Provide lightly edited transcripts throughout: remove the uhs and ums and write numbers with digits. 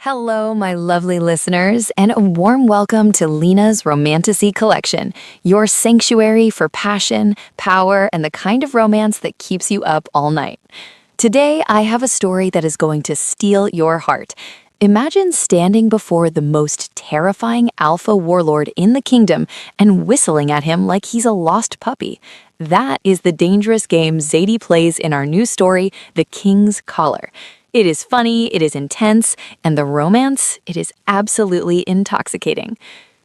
Hello, my lovely listeners, and a warm welcome to Lena's Romantasy Collection, your sanctuary for passion, power, and the kind of romance that keeps you up all night. Today, I have a story that is going to steal your heart. Imagine standing before the most terrifying alpha warlord in the kingdom and whistling at him like he's a lost puppy. That is the dangerous game Zadie plays in our new story, The King's Collar. It is funny, it is intense, and the romance, it is absolutely intoxicating.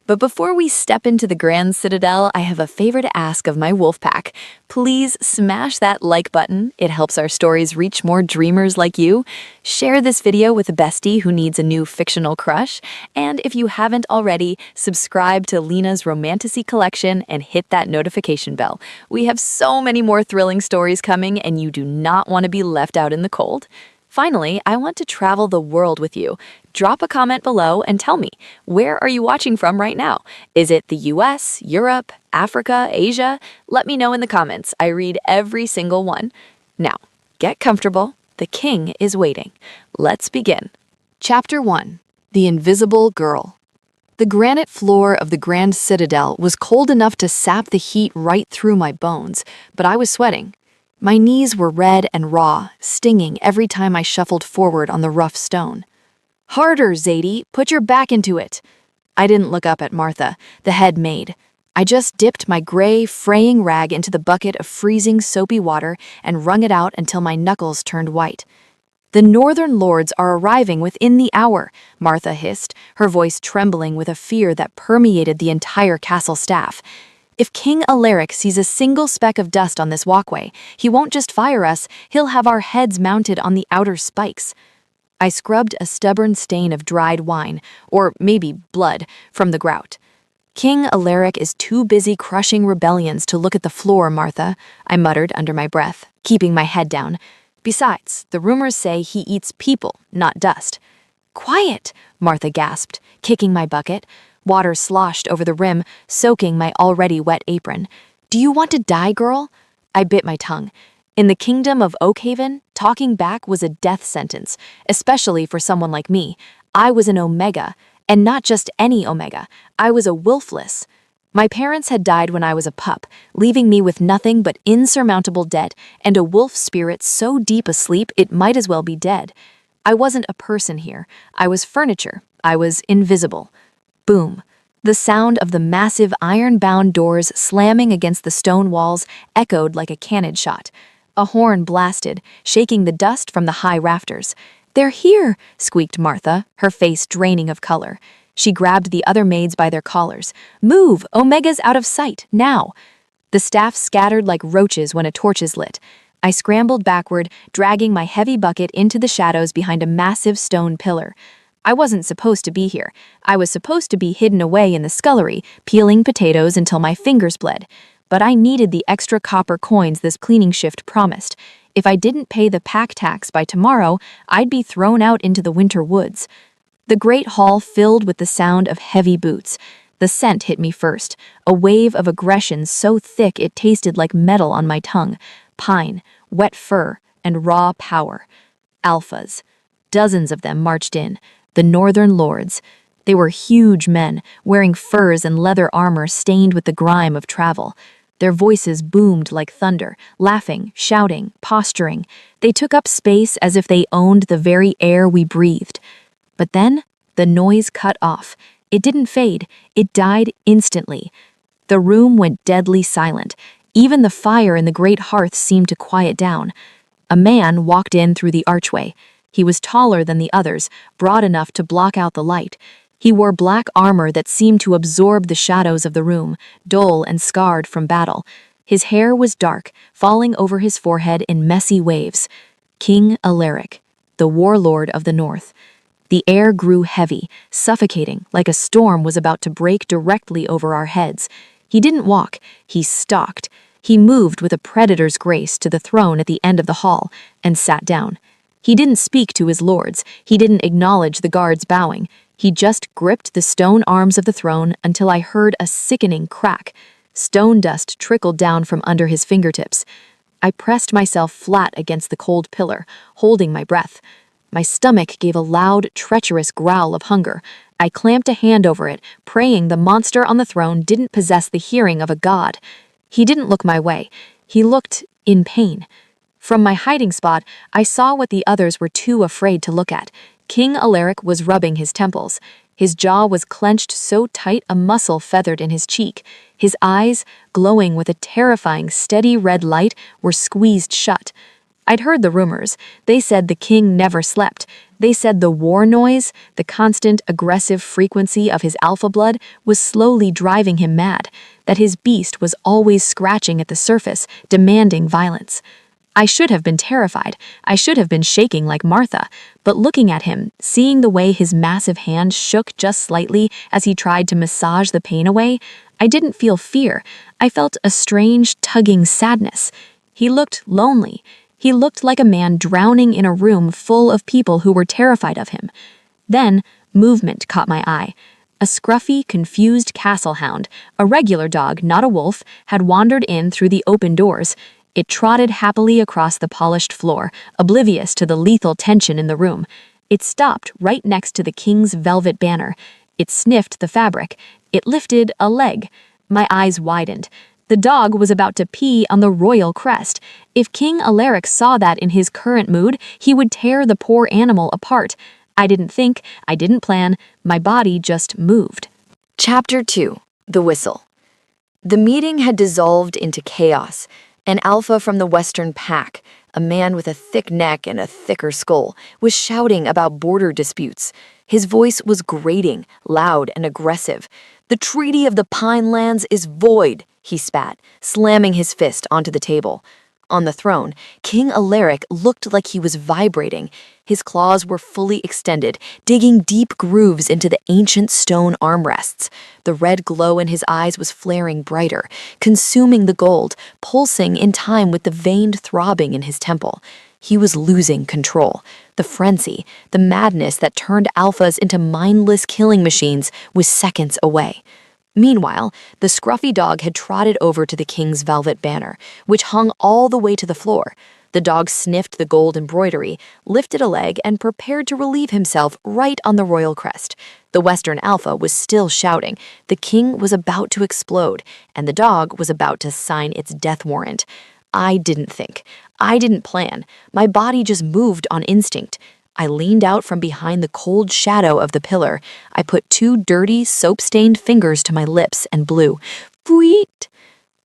But before we step into the Grand Citadel, I have a favor to ask of my wolf pack. Please smash that like button. It helps our stories reach more dreamers like you. Share this video with a bestie who needs a new fictional crush. And if you haven't already, subscribe to Lena's Romantasy Collection and hit that notification bell. We have so many more thrilling stories coming, and you do not want to be left out in the cold. Finally, I want to travel the world with you. Drop a comment below and tell me, where are you watching from right now? Is it the US, Europe, Africa, Asia? Let me know in the comments. I read every single one. Now, get comfortable. The king is waiting. Let's begin. Chapter 1. The Invisible Girl. The granite floor of the Grand Citadel was cold enough to sap the heat right through my bones, but I was sweating. My knees were red and raw, stinging every time I shuffled forward on the rough stone. "Harder, Zadie, put your back into it." I didn't look up at Martha, the head maid. I just dipped my gray, fraying rag into the bucket of freezing, soapy water and wrung it out until my knuckles turned white. "The northern lords are arriving within the hour," Martha hissed, her voice trembling with a fear that permeated the entire castle staff. "If King Alaric sees a single speck of dust on this walkway, he won't just fire us, he'll have our heads mounted on the outer spikes." I scrubbed a stubborn stain of dried wine, or maybe blood, from the grout. "King Alaric is too busy crushing rebellions to look at the floor, Martha," I muttered under my breath, keeping my head down. "Besides, the rumors say he eats people, not dust." "Quiet," Martha gasped, kicking my bucket. Water sloshed over the rim, soaking my already wet apron. "Do you want to die, girl?" I bit my tongue. In the kingdom of Oakhaven, talking back was a death sentence, especially for someone like me. I was an Omega, and not just any Omega. I was a Wolfless. My parents had died when I was a pup, leaving me with nothing but insurmountable debt and a wolf spirit so deep asleep it might as well be dead. I wasn't a person here. I was furniture. I was invisible. Boom. The sound of the massive iron-bound doors slamming against the stone walls echoed like a cannon shot. A horn blasted, shaking the dust from the high rafters. "They're here," squeaked Martha, her face draining of color. She grabbed the other maids by their collars. "Move! Omega's out of sight, now!" The staff scattered like roaches when a torch is lit. I scrambled backward, dragging my heavy bucket into the shadows behind a massive stone pillar. I wasn't supposed to be here. I was supposed to be hidden away in the scullery, peeling potatoes until my fingers bled. But I needed the extra copper coins this cleaning shift promised. If I didn't pay the pack tax by tomorrow, I'd be thrown out into the winter woods. The great hall filled with the sound of heavy boots. The scent hit me first, a wave of aggression so thick it tasted like metal on my tongue. Pine, wet fur, and raw power. Alphas. Dozens of them marched in. The Northern Lords. They were huge men, wearing furs and leather armor stained with the grime of travel. Their voices boomed like thunder, laughing, shouting, posturing. They took up space as if they owned the very air we breathed. But then, the noise cut off. It didn't fade. It died instantly. The room went deadly silent. Even the fire in the great hearth seemed to quiet down. A man walked in through the archway. He was taller than the others, broad enough to block out the light. He wore black armor that seemed to absorb the shadows of the room, dull and scarred from battle. His hair was dark, falling over his forehead in messy waves. King Alaric, the warlord of the north. The air grew heavy, suffocating, like a storm was about to break directly over our heads. He didn't walk, he stalked. He moved with a predator's grace to the throne at the end of the hall and sat down. He didn't speak to his lords. He didn't acknowledge the guards bowing. He just gripped the stone arms of the throne until I heard a sickening crack. Stone dust trickled down from under his fingertips. I pressed myself flat against the cold pillar, holding my breath. My stomach gave a loud, treacherous growl of hunger. I clamped a hand over it, praying the monster on the throne didn't possess the hearing of a god. He didn't look my way. He looked in pain. From my hiding spot, I saw what the others were too afraid to look at. King Alaric was rubbing his temples. His jaw was clenched so tight a muscle feathered in his cheek. His eyes, glowing with a terrifying, steady red light, were squeezed shut. I'd heard the rumors. They said the king never slept. They said the war noise, the constant, aggressive frequency of his alpha blood, was slowly driving him mad, that his beast was always scratching at the surface, demanding violence. I should have been terrified. I should have been shaking like Martha. But looking at him, seeing the way his massive hand shook just slightly as he tried to massage the pain away, I didn't feel fear. I felt a strange, tugging sadness. He looked lonely. He looked like a man drowning in a room full of people who were terrified of him. Then, movement caught my eye. A scruffy, confused castle hound, a regular dog, not a wolf, had wandered in through the open doors. It trotted happily across the polished floor, oblivious to the lethal tension in the room. It stopped right next to the king's velvet banner. It sniffed the fabric. It lifted a leg. My eyes widened. The dog was about to pee on the royal crest. If King Alaric saw that in his current mood, he would tear the poor animal apart. I didn't think, I didn't plan, my body just moved. Chapter 2. The Whistle. The meeting had dissolved into chaos. An alpha from the Western Pack, a man with a thick neck and a thicker skull, was shouting about border disputes. His voice was grating, loud and aggressive. "The Treaty of the Pinelands is void," he spat, slamming his fist onto the table. On the throne, King Alaric looked like he was vibrating. His claws were fully extended, digging deep grooves into the ancient stone armrests. The red glow in his eyes was flaring brighter, consuming the gold, pulsing in time with the veined throbbing in his temple. He was losing control. The frenzy, the madness that turned alphas into mindless killing machines, was seconds away. Meanwhile, the scruffy dog had trotted over to the king's velvet banner, which hung all the way to the floor. The dog sniffed the gold embroidery, lifted a leg, and prepared to relieve himself right on the royal crest. The Western Alpha was still shouting. The king was about to explode, and the dog was about to sign its death warrant. I didn't think. I didn't plan. My body just moved on instinct. I leaned out from behind the cold shadow of the pillar. I put two dirty, soap-stained fingers to my lips and blew. Fweet!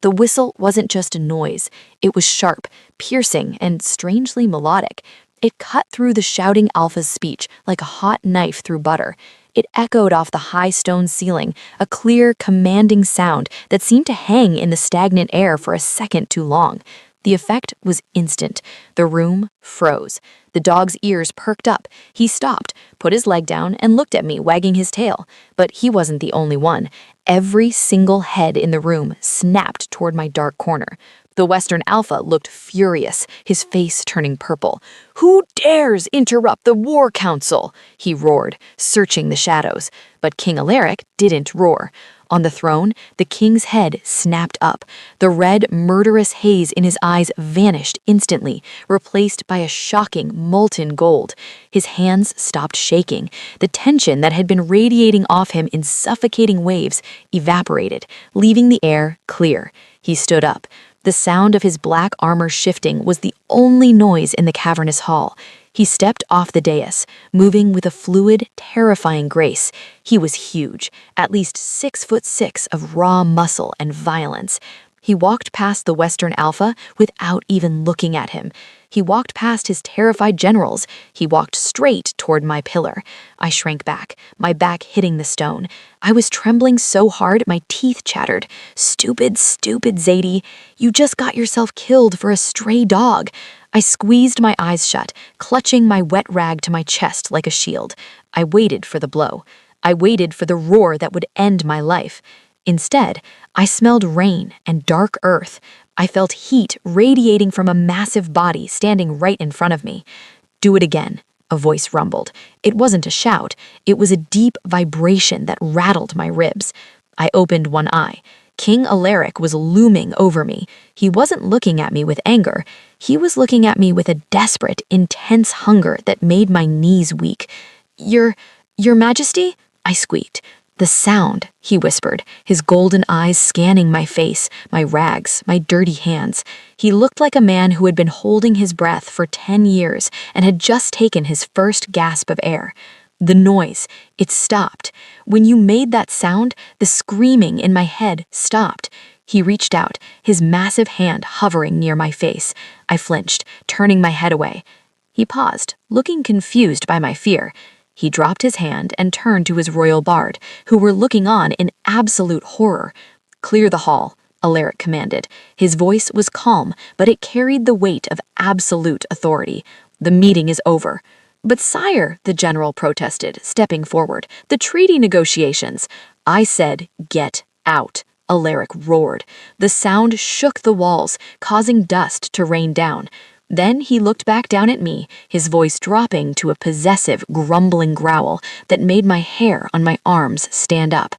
The whistle wasn't just a noise. It was sharp, piercing, and strangely melodic. It cut through the shouting alpha's speech like a hot knife through butter. It echoed off the high stone ceiling, a clear, commanding sound that seemed to hang in the stagnant air for a second too long. The effect was instant. The room froze. The dog's ears perked up. He stopped, put his leg down, and looked at me, wagging his tail. But he wasn't the only one. Every single head in the room snapped toward my dark corner. The Western Alpha looked furious, his face turning purple. "Who dares interrupt the War Council?" he roared, searching the shadows. But King Alaric didn't roar. On the throne, the king's head snapped up. The red, murderous haze in his eyes vanished instantly, replaced by a shocking, molten gold. His hands stopped shaking. The tension that had been radiating off him in suffocating waves evaporated, leaving the air clear. He stood up. The sound of his black armor shifting was the only noise in the cavernous hall. He stepped off the dais, moving with a fluid, terrifying grace. He was huge, at least 6'6" of raw muscle and violence. He walked past the Western Alpha without even looking at him. He walked past his terrified generals. He walked straight toward my pillar. I shrank back, my back hitting the stone. I was trembling so hard my teeth chattered. Stupid, stupid Zadie. You just got yourself killed for a stray dog. I squeezed my eyes shut, clutching my wet rag to my chest like a shield. I waited for the blow. I waited for the roar that would end my life. Instead, I smelled rain and dark earth. I felt heat radiating from a massive body standing right in front of me. "Do it again," a voice rumbled. It wasn't a shout. It was a deep vibration that rattled my ribs. I opened one eye. King Alaric was looming over me. He wasn't looking at me with anger. He was looking at me with a desperate, intense hunger that made my knees weak. Your Majesty? I squeaked. The sound, he whispered, his golden eyes scanning my face, my rags, my dirty hands. He looked like a man who had been holding his breath for 10 years and had just taken his first gasp of air. The noise, it stopped. When you made that sound, the screaming in my head stopped. He reached out, his massive hand hovering near my face. I flinched, turning my head away. He paused, looking confused by my fear. He dropped his hand and turned to his royal bard, who were looking on in absolute horror. "Clear the hall," Alaric commanded. His voice was calm, but it carried the weight of absolute authority. "The meeting is over." "But sire," the general protested, stepping forward, "the treaty negotiations." "I said, get out," Alaric roared. The sound shook the walls, causing dust to rain down. Then he looked back down at me, his voice dropping to a possessive, grumbling growl that made my hair on my arms stand up.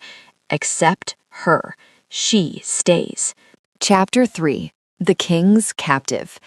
"Accept her. She stays." Chapter 3. The King's Captive.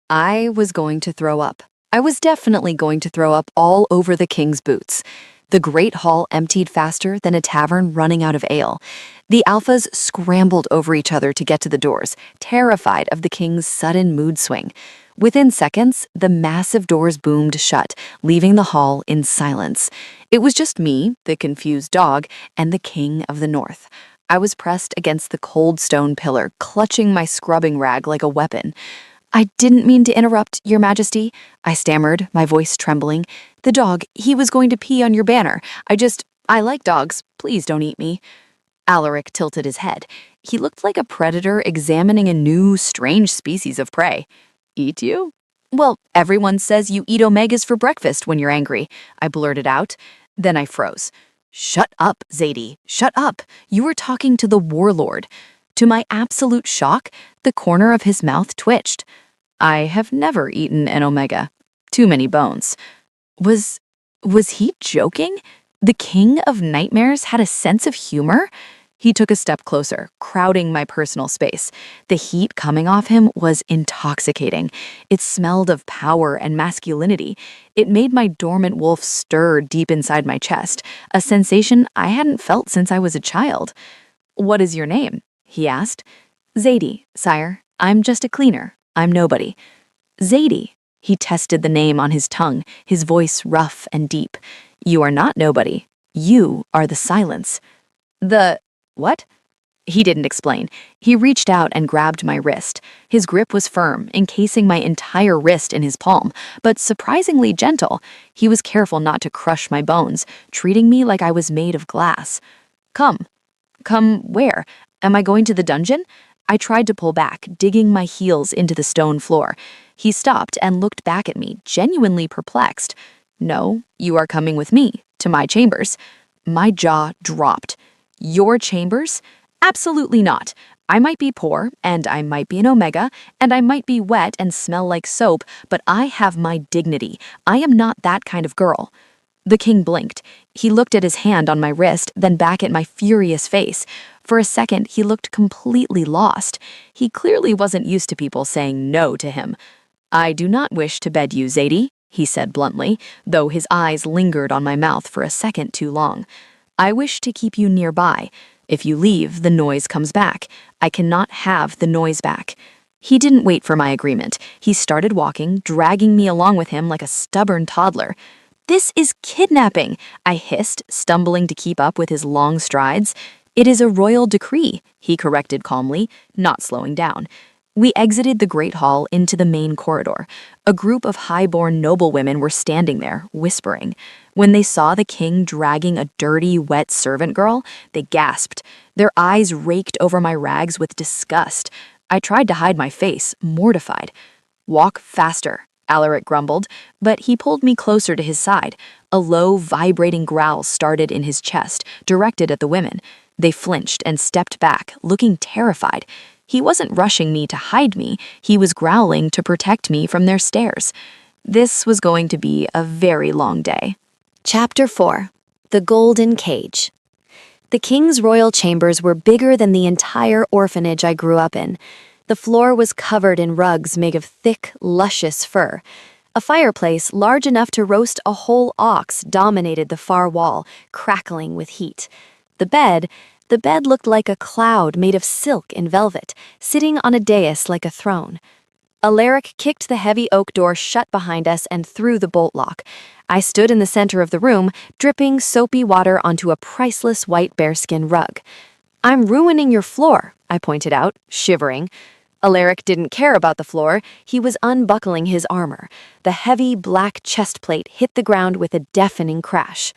I was going to throw up. I was definitely going to throw up all over the king's boots. The great hall emptied faster than a tavern running out of ale. The alphas scrambled over each other to get to the doors, terrified of the king's sudden mood swing. Within seconds, the massive doors boomed shut, leaving the hall in silence. It was just me, the confused dog, and the King of the North. I was pressed against the cold stone pillar, clutching my scrubbing rag like a weapon. "I didn't mean to interrupt, Your Majesty," I stammered, my voice trembling. "The dog, he was going to pee on your banner. I like dogs. Please don't eat me." Alaric tilted his head. He looked like a predator examining a new, strange species of prey. "Eat you?" "Well, everyone says you eat omegas for breakfast when you're angry," I blurted out. Then I froze. "Shut up, Zadie. Shut up. You were talking to the warlord." To my absolute shock, the corner of his mouth twitched. "I have never eaten an omega. Too many bones." Was he joking? The King of Nightmares had a sense of humor? He took a step closer, crowding my personal space. The heat coming off him was intoxicating. It smelled of power and masculinity. It made my dormant wolf stir deep inside my chest, a sensation I hadn't felt since I was a child. "What is your name?" he asked. "Zadie, sire. I'm just a cleaner. I'm nobody." "Zadie." He tested the name on his tongue, his voice rough and deep. "You are not nobody. You are the silence." "The what?" He didn't explain. He reached out and grabbed my wrist. His grip was firm, encasing my entire wrist in his palm, but surprisingly gentle. He was careful not to crush my bones, treating me like I was made of glass. "Come." "Come where? Am I going to the dungeon?" I tried to pull back, digging my heels into the stone floor. He stopped and looked back at me, genuinely perplexed. "No, you are coming with me, to my chambers." My jaw dropped. "Your chambers? Absolutely not. I might be poor, and I might be an omega, and I might be wet and smell like soap, but I have my dignity. I am not that kind of girl." The king blinked. He looked at his hand on my wrist, then back at my furious face. For a second, he looked completely lost. He clearly wasn't used to people saying no to him. "I do not wish to bed you, Zadie," he said bluntly, though his eyes lingered on my mouth for a second too long. "I wish to keep you nearby. If you leave, the noise comes back. I cannot have the noise back." He didn't wait for my agreement. He started walking, dragging me along with him like a stubborn toddler. "This is kidnapping," I hissed, stumbling to keep up with his long strides. "It is a royal decree," he corrected calmly, not slowing down. We exited the great hall into the main corridor. A group of high-born noblewomen were standing there, whispering. When they saw the king dragging a dirty, wet servant girl, they gasped. Their eyes raked over my rags with disgust. I tried to hide my face, mortified. "Walk faster," Alaric grumbled, but he pulled me closer to his side. A low, vibrating growl started in his chest, directed at the women. They flinched and stepped back, looking terrified. He wasn't rushing me to hide me, he was growling to protect me from their stares. This was going to be a very long day. Chapter 4. The Golden Cage. The king's royal chambers were bigger than the entire orphanage I grew up in. The floor was covered in rugs made of thick, luscious fur. A fireplace large enough to roast a whole ox dominated the far wall, crackling with heat. The bed looked like a cloud made of silk and velvet, sitting on a dais like a throne. Alaric kicked the heavy oak door shut behind us and threw the bolt lock. I stood in the center of the room, dripping soapy water onto a priceless white bearskin rug. "I'm ruining your floor," I pointed out, shivering. Alaric didn't care about the floor. He was unbuckling his armor. The heavy black chest plate hit the ground with a deafening crash.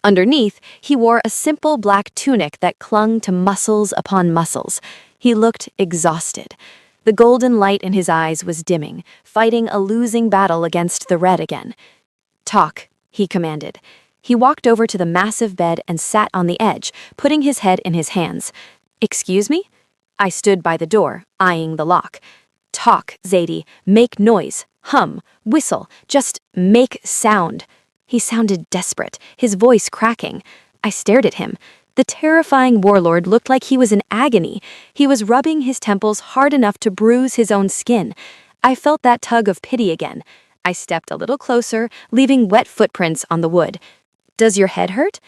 Underneath, he wore a simple black tunic that clung to muscles upon muscles. He looked exhausted. The golden light in his eyes was dimming, fighting a losing battle against the red again. "Talk," he commanded. He walked over to the massive bed and sat on the edge, putting his head in his hands. "Excuse me?" I stood by the door, eyeing the lock. "Talk, Zadie. Make noise. Hum. Whistle. Just make sound." He sounded desperate, his voice cracking. I stared at him. The terrifying warlord looked like he was in agony. He was rubbing his temples hard enough to bruise his own skin. I felt that tug of pity again. I stepped a little closer, leaving wet footprints on the wood. "Does your head hurt?"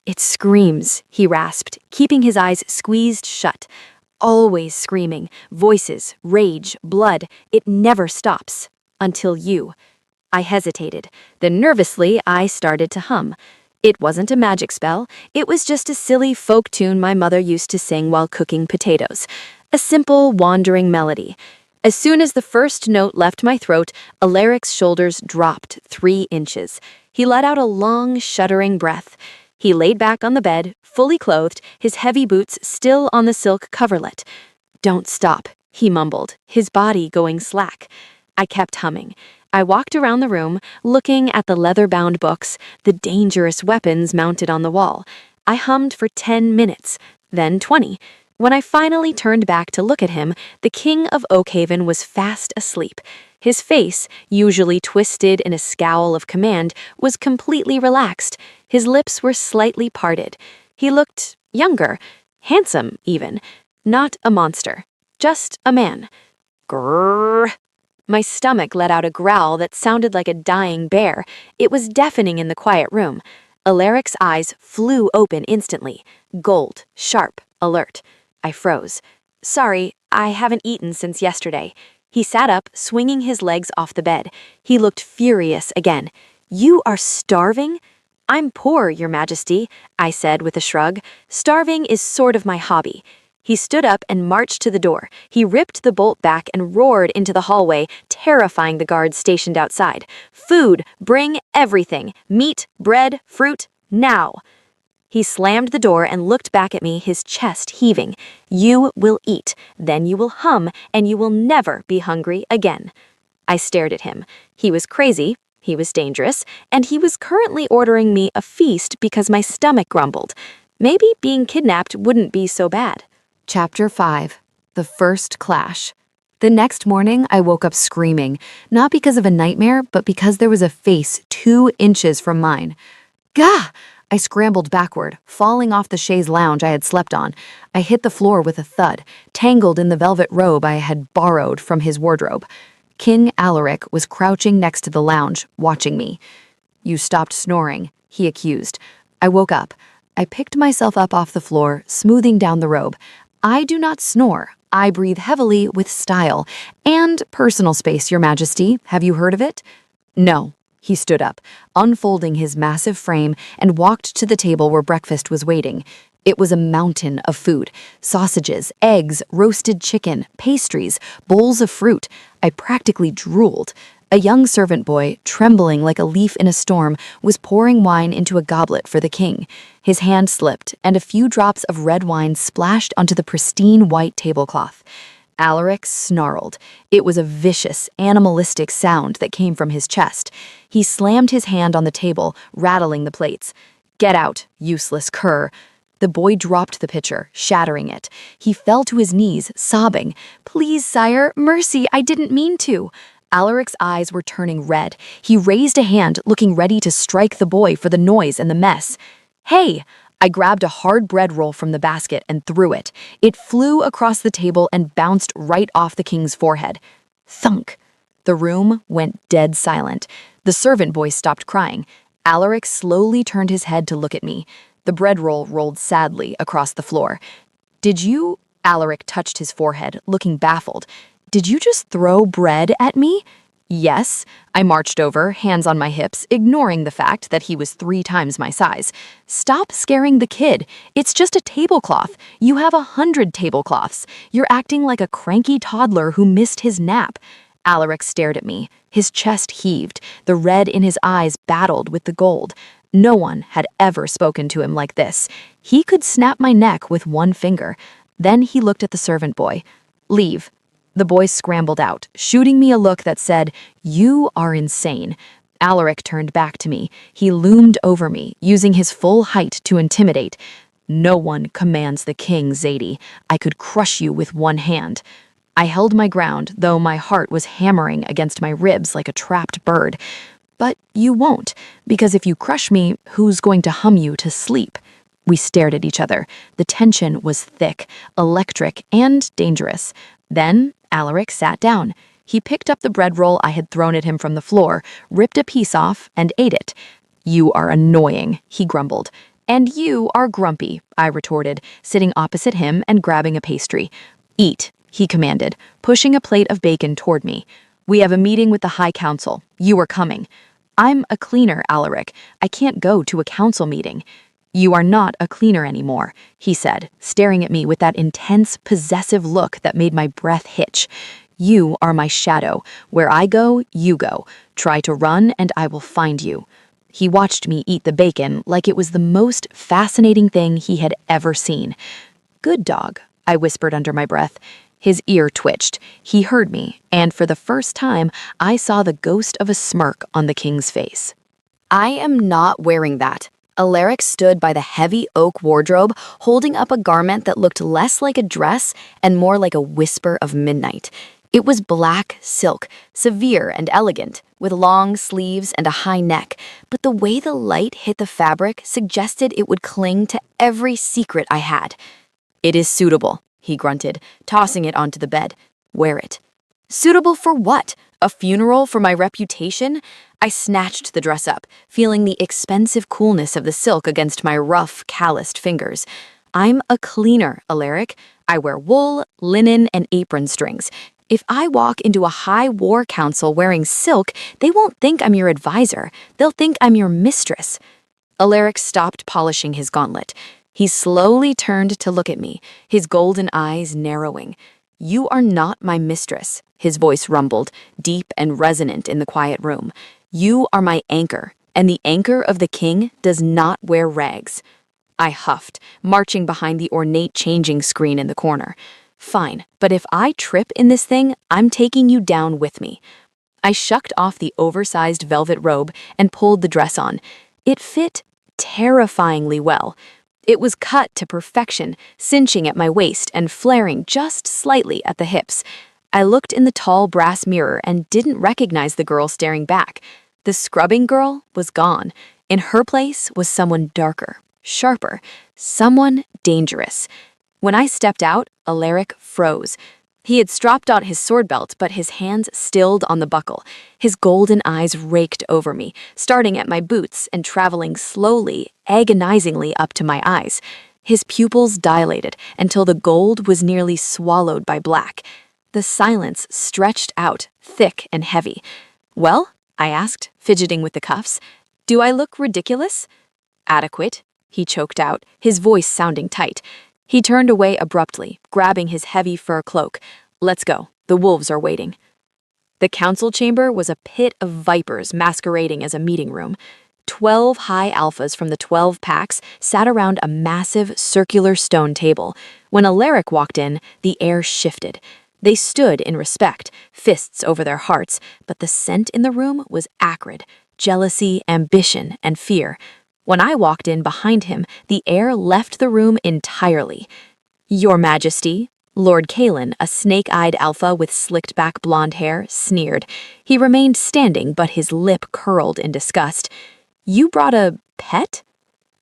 "It screams," he rasped, keeping his eyes squeezed shut. "Always screaming. Voices, rage, blood. It never stops. Until you." I hesitated. Then nervously, I started to hum. It wasn't a magic spell. It was just a silly folk tune my mother used to sing while cooking potatoes. A simple, wandering melody. As soon as the first note left my throat, Alaric's shoulders dropped 3 inches. He let out a long, shuddering breath. He laid back on the bed, fully clothed, his heavy boots still on the silk coverlet. "Don't stop," he mumbled, his body going slack. I kept humming. I walked around the room, looking at the leather-bound books, the dangerous weapons mounted on the wall. I hummed for 10 minutes, then 20. When I finally turned back to look at him, the king of Oakhaven was fast asleep. His face, usually twisted in a scowl of command, was completely relaxed. His lips were slightly parted. He looked younger, handsome even. Not a monster, just a man. Grrr. My stomach let out a growl that sounded like a dying bear. It was deafening in the quiet room. Alaric's eyes flew open instantly. Gold, sharp, alert. I froze. "Sorry, I haven't eaten since yesterday." He sat up, swinging his legs off the bed. He looked furious again. "You are starving?" "I'm poor, Your Majesty," I said with a shrug. "Starving is sort of my hobby." He stood up and marched to the door. He ripped the bolt back and roared into the hallway, terrifying the guards stationed outside. "Food! Bring everything! Meat, bread, fruit, now!" He slammed the door and looked back at me, his chest heaving. "You will eat, then you will hum, and you will never be hungry again." I stared at him. He was crazy, he was dangerous, and he was currently ordering me a feast because my stomach grumbled. Maybe being kidnapped wouldn't be so bad. Chapter 5. The First Clash. The next morning, I woke up screaming, not because of a nightmare, but because there was a face 2 inches from mine. Gah! I scrambled backward, falling off the chaise lounge I had slept on. I hit the floor with a thud, tangled in the velvet robe I had borrowed from his wardrobe. King Alaric was crouching next to the lounge, watching me. "You stopped snoring," he accused. I woke up. I picked myself up off the floor, smoothing down the robe. I do not snore. I breathe heavily with style. And personal space, Your Majesty. Have you heard of it? No. He stood up, unfolding his massive frame, and walked to the table where breakfast was waiting. It was a mountain of food. Sausages, eggs, roasted chicken, pastries, bowls of fruit. I practically drooled. A young servant boy, trembling like a leaf in a storm, was pouring wine into a goblet for the king. His hand slipped, and a few drops of red wine splashed onto the pristine white tablecloth. Alaric snarled. It was a vicious, animalistic sound that came from his chest. He slammed his hand on the table, rattling the plates. "Get out, useless cur." The boy dropped the pitcher, shattering it. He fell to his knees, sobbing. "Please, sire, mercy, I didn't mean to." Alaric's eyes were turning red. He raised a hand, looking ready to strike the boy for the noise and the mess. "Hey!" I grabbed a hard bread roll from the basket and threw it. It flew across the table and bounced right off the king's forehead. Thunk! The room went dead silent. The servant boy stopped crying. Alaric slowly turned his head to look at me. The bread roll rolled sadly across the floor. Did you? Alaric touched his forehead, looking baffled. Did you just throw bread at me? Yes. I marched over, hands on my hips, ignoring the fact that he was 3 times my size. Stop scaring the kid. It's just a tablecloth. You have 100 tablecloths. You're acting like a cranky toddler who missed his nap. Alaric stared at me. His chest heaved. The red in his eyes battled with the gold. No one had ever spoken to him like this. He could snap my neck with one finger. Then he looked at the servant boy. Leave. The boy scrambled out, shooting me a look that said, "You are insane." Alaric turned back to me. He loomed over me, using his full height to intimidate. No one commands the king, Zadie. I could crush you with one hand. I held my ground, though my heart was hammering against my ribs like a trapped bird. But you won't, because if you crush me, who's going to hum you to sleep? We stared at each other. The tension was thick, electric, and dangerous. Then Alaric sat down. He picked up the bread roll I had thrown at him from the floor, ripped a piece off, and ate it. "You are annoying," he grumbled. "And you are grumpy," I retorted, sitting opposite him and grabbing a pastry. "Eat," he commanded, pushing a plate of bacon toward me. "We have a meeting with the High Council. You are coming." "I'm a cleaner, Alaric. I can't go to a council meeting." "You are not a cleaner anymore," he said, staring at me with that intense, possessive look that made my breath hitch. "You are my shadow. Where I go, you go. Try to run, and I will find you." He watched me eat the bacon like it was the most fascinating thing he had ever seen. "Good dog," I whispered under my breath. His ear twitched. He heard me, and for the first time, I saw the ghost of a smirk on the king's face. "I am not wearing that." Alaric stood by the heavy oak wardrobe, holding up a garment that looked less like a dress and more like a whisper of midnight. It was black silk, severe and elegant, with long sleeves and a high neck, but the way the light hit the fabric suggested it would cling to every secret I had. "It is suitable," he grunted, tossing it onto the bed. "Wear it." "Suitable for what? A funeral for my reputation?" I snatched the dress up, feeling the expensive coolness of the silk against my rough, calloused fingers. "I'm a cleaner, Alaric. I wear wool, linen, and apron strings. If I walk into a high war council wearing silk, they won't think I'm your advisor. They'll think I'm your mistress." Alaric stopped polishing his gauntlet. He slowly turned to look at me, his golden eyes narrowing. "You are not my mistress," his voice rumbled, deep and resonant in the quiet room. "You are my anchor, and the anchor of the king does not wear rags." I huffed, marching behind the ornate changing screen in the corner. "Fine, but if I trip in this thing, I'm taking you down with me." I shucked off the oversized velvet robe and pulled the dress on. It fit terrifyingly well. It was cut to perfection, cinching at my waist and flaring just slightly at the hips. I looked in the tall brass mirror and didn't recognize the girl staring back. The scrubbing girl was gone. In her place was someone darker, sharper, someone dangerous. When I stepped out, Alaric froze. He had stropped on his sword belt, but his hands stilled on the buckle. His golden eyes raked over me, starting at my boots and traveling slowly, agonizingly up to my eyes. His pupils dilated until the gold was nearly swallowed by black. The silence stretched out, thick and heavy. "Well?" I asked, fidgeting with the cuffs. "Do I look ridiculous?" "Adequate," he choked out, his voice sounding tight. He turned away abruptly, grabbing his heavy fur cloak. "Let's go. The wolves are waiting." The council chamber was a pit of vipers masquerading as a meeting room. 12 high alphas from the 12 packs sat around a massive circular stone table. When Alaric walked in, the air shifted. They stood in respect, fists over their hearts, but the scent in the room was acrid, jealousy, ambition, and fear. When I walked in behind him, the air left the room entirely. "Your Majesty," Lord Kalen, a snake-eyed alpha with slicked-back blonde hair, sneered. He remained standing, but his lip curled in disgust. "You brought a pet?"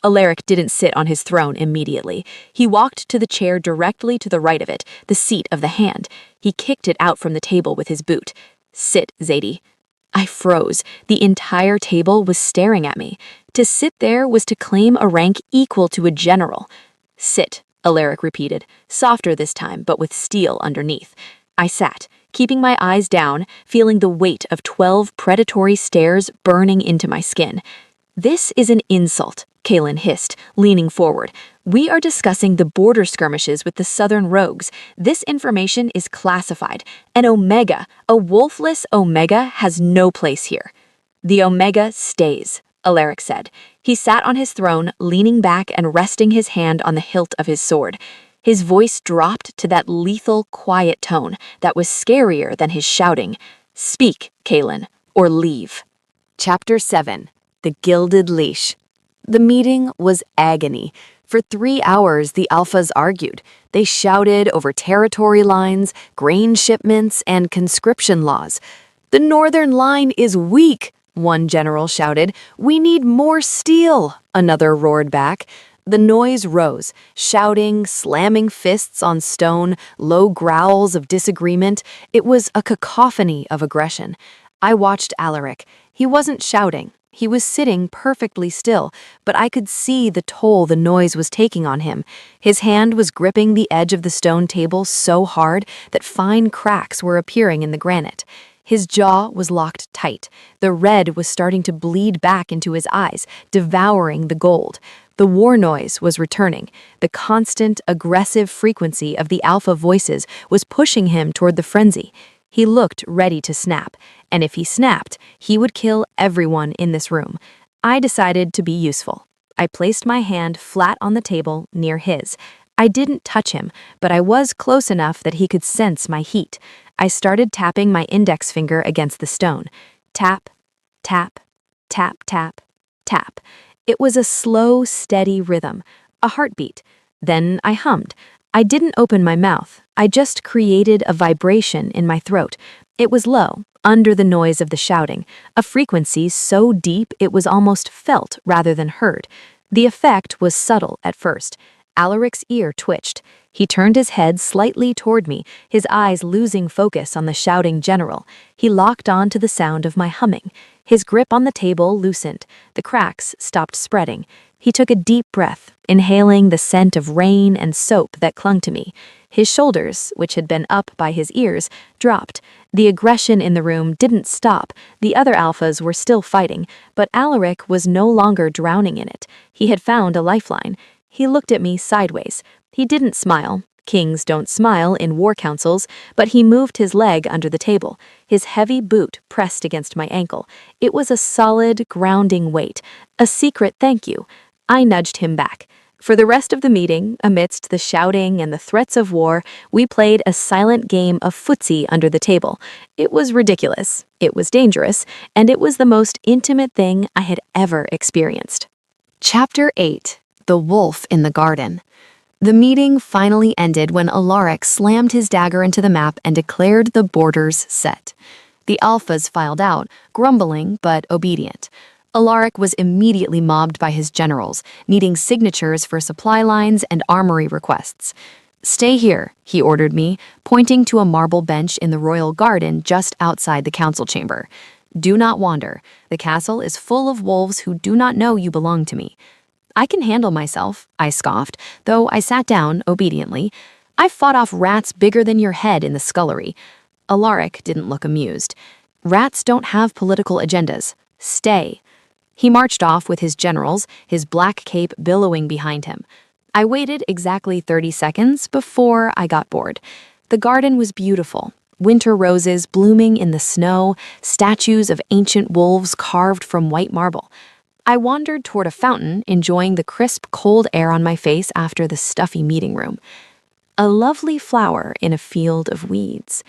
Alaric didn't sit on his throne immediately. He walked to the chair directly to the right of it, the seat of the hand. He kicked it out from the table with his boot. "Sit, Zadie." I froze. The entire table was staring at me. To sit there was to claim a rank equal to a general. "Sit," Alaric repeated, softer this time, but with steel underneath. I sat, keeping my eyes down, feeling the weight of 12 predatory stares burning into my skin. "This is an insult," Kaelin hissed, leaning forward. "We are discussing the border skirmishes with the Southern Rogues. This information is classified. An Omega, a wolfless Omega, has no place here." "The Omega stays," Alaric said. He sat on his throne, leaning back and resting his hand on the hilt of his sword. His voice dropped to that lethal, quiet tone that was scarier than his shouting. "Speak, Kaelin, or leave." Chapter 7. The Gilded Leash. The meeting was agony. For 3 hours, the Alphas argued. They shouted over territory lines, grain shipments, and conscription laws. "The Northern Line is weak," one general shouted. "We need more steel," another roared back. The noise rose, shouting, slamming fists on stone, low growls of disagreement. It was a cacophony of aggression. I watched Alaric. He wasn't shouting. He was sitting perfectly still, but I could see the toll the noise was taking on him. His hand was gripping the edge of the stone table so hard that fine cracks were appearing in the granite. His jaw was locked tight. The red was starting to bleed back into his eyes, devouring the gold. The war noise was returning. The constant, aggressive frequency of the alpha voices was pushing him toward the frenzy. He looked ready to snap, and if he snapped, he would kill everyone in this room. I decided to be useful. I placed my hand flat on the table near his. I didn't touch him, but I was close enough that he could sense my heat. I started tapping my index finger against the stone. Tap, tap, tap, tap, tap. It was a slow, steady rhythm, a heartbeat. Then I hummed. I didn't open my mouth. I just created a vibration in my throat. It was low, under the noise of the shouting, a frequency so deep it was almost felt rather than heard. The effect was subtle at first. Alaric's ear twitched. He turned his head slightly toward me, his eyes losing focus on the shouting general. He locked on to the sound of my humming. His grip on the table loosened. The cracks stopped spreading. He took a deep breath, inhaling the scent of rain and soap that clung to me. His shoulders, which had been up by his ears, dropped. The aggression in the room didn't stop. The other alphas were still fighting, but Alaric was no longer drowning in it. He had found a lifeline. He looked at me sideways. He didn't smile. Kings don't smile in war councils, but he moved his leg under the table. His heavy boot pressed against my ankle. It was a solid, grounding weight, a secret thank you. I nudged him back. For the rest of the meeting, amidst the shouting and the threats of war, we played a silent game of footsie under the table. It was ridiculous, it was dangerous, and it was the most intimate thing I had ever experienced. Chapter 8. The Wolf in the Garden. The meeting finally ended when Alaric slammed his dagger into the map and declared the borders set. The Alphas filed out, grumbling but obedient. Alaric was immediately mobbed by his generals, needing signatures for supply lines and armory requests. "Stay here," he ordered me, pointing to a marble bench in the royal garden just outside the council chamber. "Do not wander. The castle is full of wolves who do not know you belong to me." "I can handle myself," I scoffed, though I sat down obediently. "I've fought off rats bigger than your head in the scullery." Alaric didn't look amused. "Rats don't have political agendas. Stay." He marched off with his generals, his black cape billowing behind him. I waited exactly 30 seconds before I got bored. The garden was beautiful. Winter roses blooming in the snow, statues of ancient wolves carved from white marble. I wandered toward a fountain, enjoying the crisp, cold air on my face after the stuffy meeting room. A lovely flower in a field of weeds.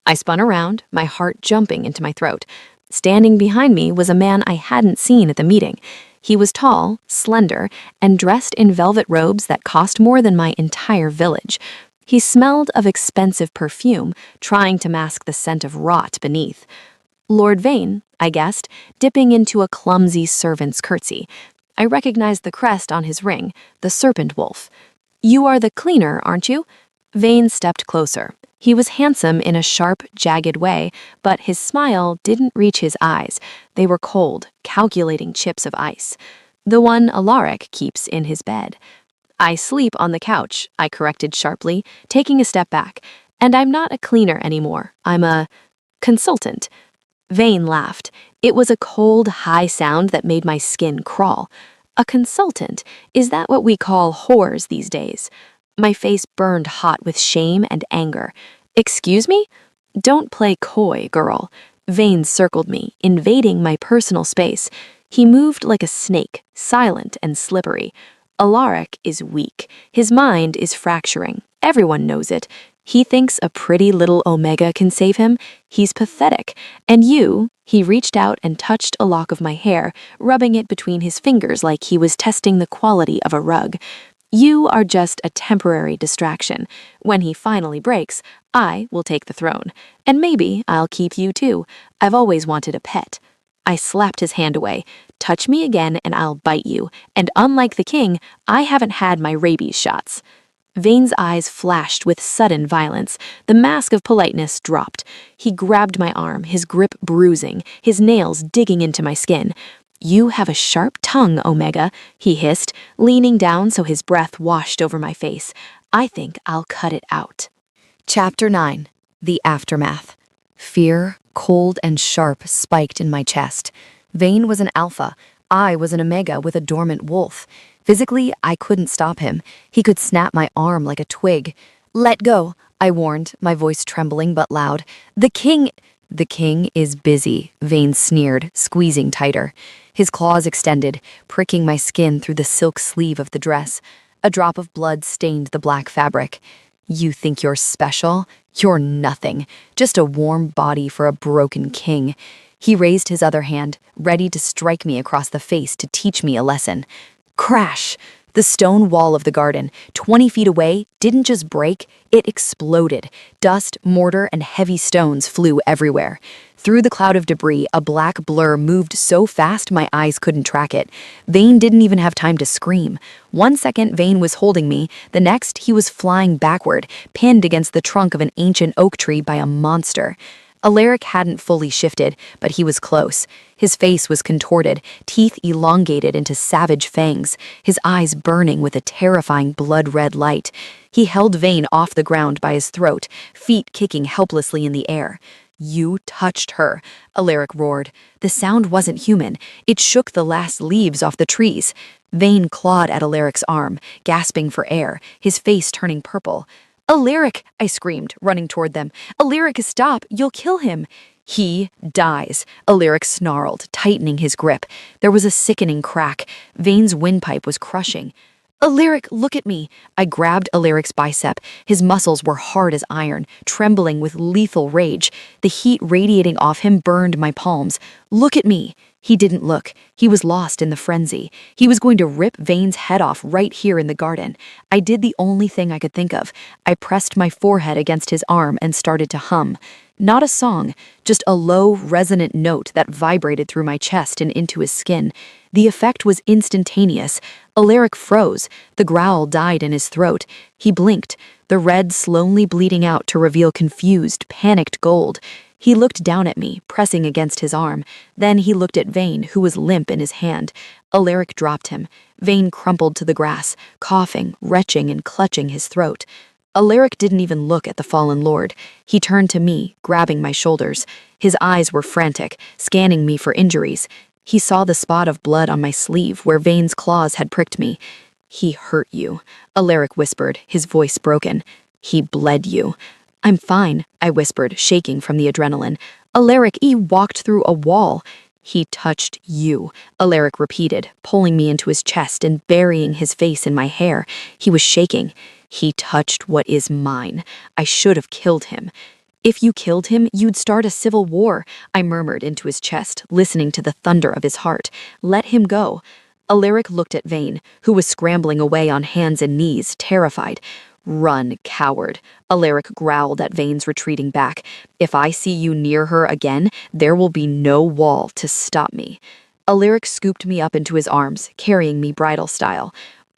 I spun around, my heart jumping into my throat. Standing behind me was a man I hadn't seen at the meeting. He was tall, slender, and dressed in velvet robes that cost more than my entire village. He smelled of expensive perfume, trying to mask the scent of rot beneath. Lord Vane, I guessed, dipping into a clumsy servant's curtsy. I recognized the crest on his ring, the serpent wolf. "You are the cleaner, aren't you?" Vane stepped closer. He was handsome in a sharp, jagged way, but his smile didn't reach his eyes. They were cold, calculating chips of ice. "The one Alaric keeps in his bed." "I sleep on the couch," I corrected sharply, taking a step back. "And I'm not a cleaner anymore. I'm a consultant." Vane laughed. It was a cold, high sound that made my skin crawl. A consultant? Is that what we call whores these days? My face burned hot with shame and anger. "Excuse me?" "Don't play coy, girl." Vane circled me, invading my personal space. He moved like a snake, silent and slippery. Alaric is weak. His mind is fracturing. Everyone knows it. He thinks a pretty little Omega can save him. He's pathetic. And you, he reached out and touched a lock of my hair, rubbing it between his fingers like he was testing the quality of a rug. You are just a temporary distraction. When he finally breaks, I will take the throne. And maybe I'll keep you too. I've always wanted a pet. I slapped his hand away. "Touch me again and I'll bite you. And unlike the king, I haven't had my rabies shots." Vane's eyes flashed with sudden violence. The mask of politeness dropped. He grabbed my arm, his grip bruising, his nails digging into my skin. "You have a sharp tongue, Omega," he hissed, leaning down so his breath washed over my face. "I think I'll cut it out." Chapter 9. The Aftermath. Fear, cold and sharp, spiked in my chest. Vane was an alpha. I was an omega with a dormant wolf. Physically, I couldn't stop him. He could snap my arm like a twig. "Let go," I warned, my voice trembling but loud. "The king—" "The king is busy," Vane sneered, squeezing tighter. His claws extended, pricking my skin through the silk sleeve of the dress. A drop of blood stained the black fabric. "You think you're special? You're nothing. Just a warm body for a broken king." He raised his other hand, ready to strike me across the face to teach me a lesson. Crash! The stone wall of the garden, 20 feet away, didn't just break, it exploded. Dust, mortar, and heavy stones flew everywhere. Through the cloud of debris, a black blur moved so fast my eyes couldn't track it. Vane didn't even have time to scream. 1 second, Vane was holding me. The next, he was flying backward, pinned against the trunk of an ancient oak tree by a monster. Alaric hadn't fully shifted, but he was close. His face was contorted, teeth elongated into savage fangs, his eyes burning with a terrifying blood-red light. He held Vane off the ground by his throat, feet kicking helplessly in the air. "You touched her," Alaric roared. The sound wasn't human. It shook the last leaves off the trees. Vane clawed at Alaric's arm, gasping for air, his face turning purple. "Alaric!" I screamed, running toward them. "Alaric, stop! You'll kill him!" "He dies," Alaric snarled, tightening his grip. There was a sickening crack. Vane's windpipe was crushing. "Alaric, look at me!" I grabbed Alaric's bicep. His muscles were hard as iron, trembling with lethal rage. The heat radiating off him burned my palms. "Look at me!" He didn't look. He was lost in the frenzy. He was going to rip Vane's head off right here in the garden. I did the only thing I could think of. I pressed my forehead against his arm and started to hum. Not a song, just a low, resonant note that vibrated through my chest and into his skin. The effect was instantaneous. Alaric froze. The growl died in his throat. He blinked, the red slowly bleeding out to reveal confused, panicked gold. He looked down at me, pressing against his arm. Then he looked at Vane, who was limp in his hand. Alaric dropped him. Vane crumpled to the grass, coughing, retching, and clutching his throat. Alaric didn't even look at the fallen lord. He turned to me, grabbing my shoulders. His eyes were frantic, scanning me for injuries. He saw the spot of blood on my sleeve where Vane's claws had pricked me. "He hurt you," Alaric whispered, his voice broken. "He bled you." "I'm fine," I whispered, shaking from the adrenaline. "Alaric, he walked through a wall." "He touched you," Alaric repeated, pulling me into his chest and burying his face in my hair. He was shaking. "He touched what is mine. I should have killed him." "If you killed him, you'd start a civil war," I murmured into his chest, listening to the thunder of his heart. "Let him go." Alaric looked at Vane, who was scrambling away on hands and knees, terrified. "Run, coward," Alaric growled at Vane's retreating back. "If I see you near her again, there will be no wall to stop me." Alaric scooped me up into his arms, carrying me bridal style.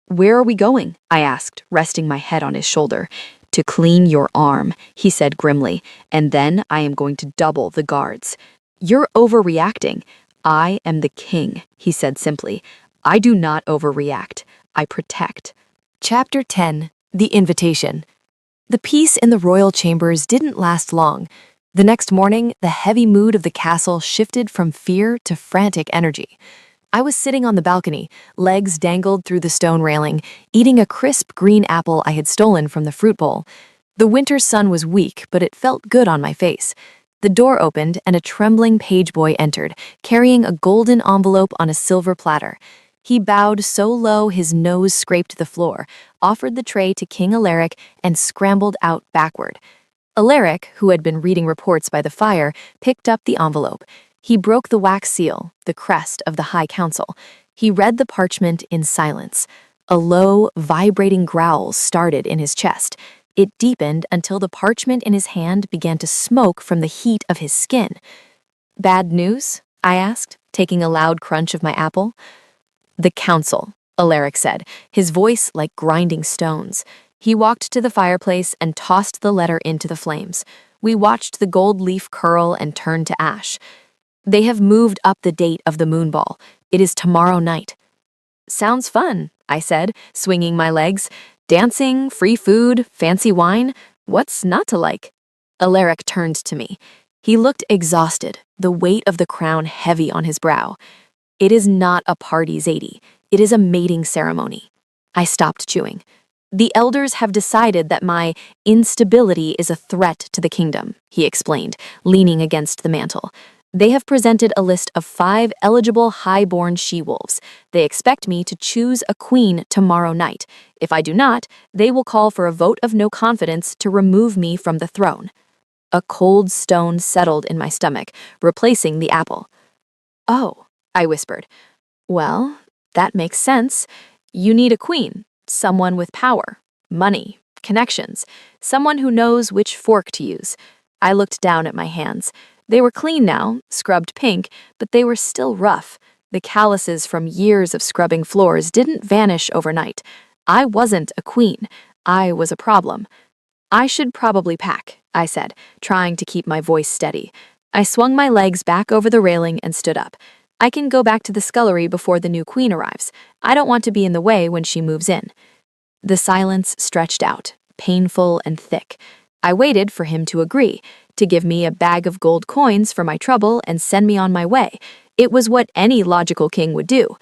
"Where are we going?" I asked, resting my head on his shoulder. "To clean your arm," he said grimly, "and then I am going to double the guards." "You're overreacting." "I am the king," he said simply. "I do not overreact. I protect." Chapter 10: The Invitation. The peace in the royal chambers didn't last long. The next morning, the heavy mood of the castle shifted from fear to frantic energy. I was sitting on the balcony, legs dangled through the stone railing, eating a crisp green apple I had stolen from the fruit bowl. The winter sun was weak, but it felt good on my face. The door opened and a trembling page boy entered, carrying a golden envelope on a silver platter. He bowed so low his nose scraped the floor, offered the tray to King Alaric, and scrambled out backward. Alaric, who had been reading reports by the fire, picked up the envelope. He broke the wax seal, the crest of the High Council. He read the parchment in silence. A low, vibrating growl started in his chest. It deepened until the parchment in his hand began to smoke from the heat of his skin. "Bad news?" I asked, taking a loud crunch of my apple. "The council," Alaric said, his voice like grinding stones. He walked to the fireplace and tossed the letter into the flames. We watched the gold leaf curl and turn to ash. "They have moved up the date of the moonball. It is tomorrow night." "Sounds fun," I said, swinging my legs. "Dancing, free food, fancy wine. What's not to like?" Alaric turned to me. He looked exhausted, the weight of the crown heavy on his brow. "It is not a party, Zadie. It is a mating ceremony." I stopped chewing. "The elders have decided that my instability is a threat to the kingdom," he explained, leaning against the mantel. "They have presented a list of 5 eligible high-born she-wolves. They expect me to choose a queen tomorrow night. If I do not, they will call for a vote of no confidence to remove me from the throne." A cold stone settled in my stomach, replacing the apple. "Oh," I whispered. "Well, that makes sense. You need a queen, someone with power, money, connections, someone who knows which fork to use." I looked down at my hands. They were clean now, scrubbed pink, but they were still rough. The calluses from years of scrubbing floors didn't vanish overnight. I wasn't a queen. I was a problem. "I should probably pack," I said, trying to keep my voice steady. I swung my legs back over the railing and stood up. "I can go back to the scullery before the new queen arrives. I don't want to be in the way when she moves in." The silence stretched out, painful and thick. I waited for him to agree, to give me a bag of gold coins for my trouble and send me on my way. It was what any logical king would do.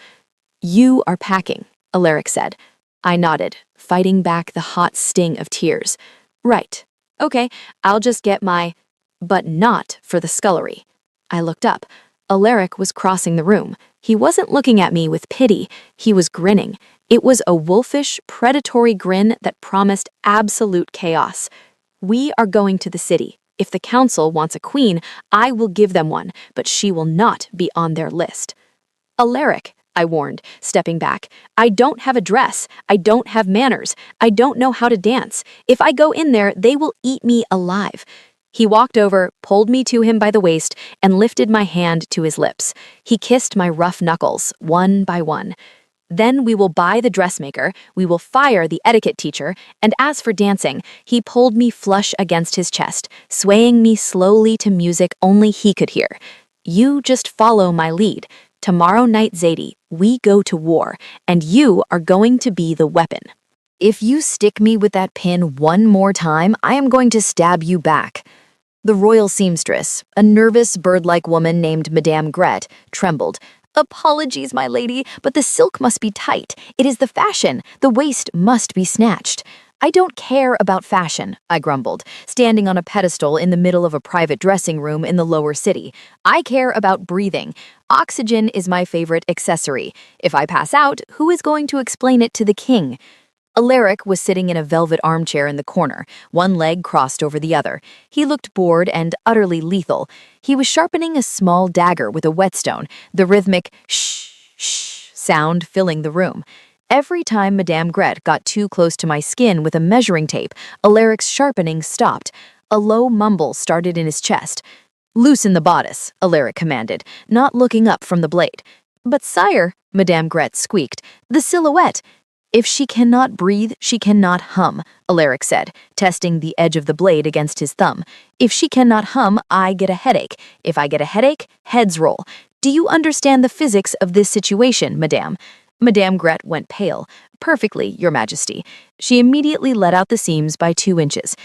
"You are packing," Alaric said. I nodded, fighting back the hot sting of tears. "Right. Okay, I'll just get my—" "But not for the scullery." I looked up. Alaric was crossing the room. He wasn't looking at me with pity. He was grinning. It was a wolfish, predatory grin that promised absolute chaos. "We are going to the city. If the council wants a queen, I will give them one, but she will not be on their list." "Alaric," I warned, stepping back, "I don't have a dress. I don't have manners. I don't know how to dance. If I go in there, they will eat me alive." He walked over, pulled me to him by the waist, and lifted my hand to his lips. He kissed my rough knuckles, one by one. "Then we will buy the dressmaker, we will fire the etiquette teacher, and as for dancing," he pulled me flush against his chest, swaying me slowly to music only he could hear. "You just follow my lead. Tomorrow night, Zadie, we go to war, and you are going to be the weapon. If you stick me with that pin one more time, I am going to stab you back." The royal seamstress, a nervous bird-like woman named Madame Gret, trembled. "Apologies, my lady, but the silk must be tight. It is the fashion. The waist must be snatched." "I don't care about fashion," I grumbled, standing on a pedestal in the middle of a private dressing room in the lower city. "I care about breathing. Oxygen is my favorite accessory. If I pass out, who is going to explain it to the king?" Alaric was sitting in a velvet armchair in the corner, one leg crossed over the other. He looked bored and utterly lethal. He was sharpening a small dagger with a whetstone, the rhythmic shh, shh sound filling the room. Every time Madame Gret got too close to my skin with a measuring tape, Alaric's sharpening stopped. A low mumble started in his chest. "Loosen the bodice," Alaric commanded, not looking up from the blade. But sire, Madame Gret squeaked, the silhouette. If she cannot breathe, she cannot hum, Alaric said, testing the edge of the blade against his thumb. If she cannot hum, I get a headache. If I get a headache, heads roll. Do you understand the physics of this situation, Madame? Madame Gret went pale. Perfectly, Your Majesty. She immediately let out the seams by 2 inches.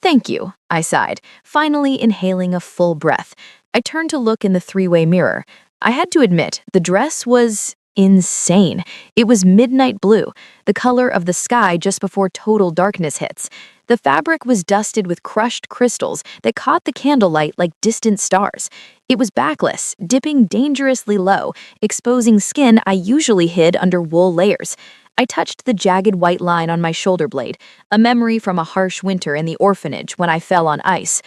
Thank you, I sighed, finally inhaling a full breath. I turned to look in the 3-way mirror. I had to admit, the dress was insane. It was midnight blue, the color of the sky just before total darkness hits. The fabric was dusted with crushed crystals that caught the candlelight like distant stars. It was backless, dipping dangerously low, exposing skin I usually hid under wool layers. I touched the jagged white line on my shoulder blade, a memory from a harsh winter in the orphanage when I fell on ice.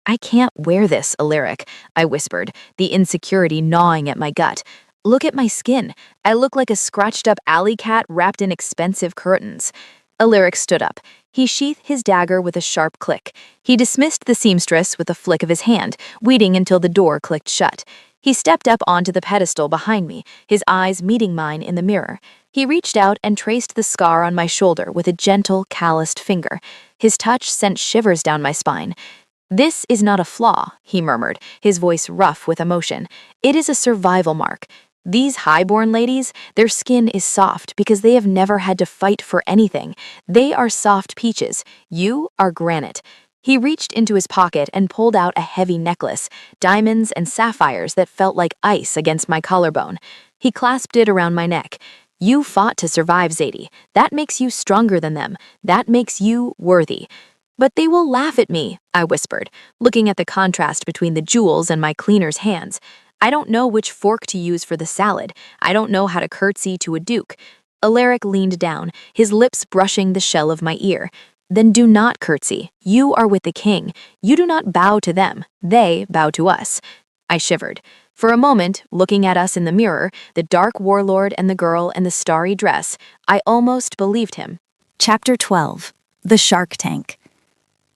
I can't wear this, Alaric, I whispered, the insecurity gnawing at my gut. Look at my skin. I look like a scratched-up alley cat wrapped in expensive curtains. Alaric stood up. He sheathed his dagger with a sharp click. He dismissed the seamstress with a flick of his hand, waiting until the door clicked shut. He stepped up onto the pedestal behind me, his eyes meeting mine in the mirror. He reached out and traced the scar on my shoulder with a gentle, calloused finger. His touch sent shivers down my spine. This is not a flaw, he murmured, his voice rough with emotion. It is a survival mark. These highborn ladies, their skin is soft because they have never had to fight for anything. They are soft peaches. You are granite. He reached into his pocket and pulled out a heavy necklace, diamonds and sapphires that felt like ice against my collarbone. He clasped it around my neck. You fought to survive, Zadie. That makes you stronger than them. That makes you worthy. But they will laugh at me, I whispered, looking at the contrast between the jewels and my cleaner's hands. I don't know which fork to use for the salad. I don't know how to curtsy to a duke. Alaric leaned down, his lips brushing the shell of my ear. Then do not curtsy. You are with the king. You do not bow to them. They bow to us. I shivered. For a moment, looking at us in the mirror, the dark warlord and the girl in the starry dress, I almost believed him. Chapter 12. The Shark Tank.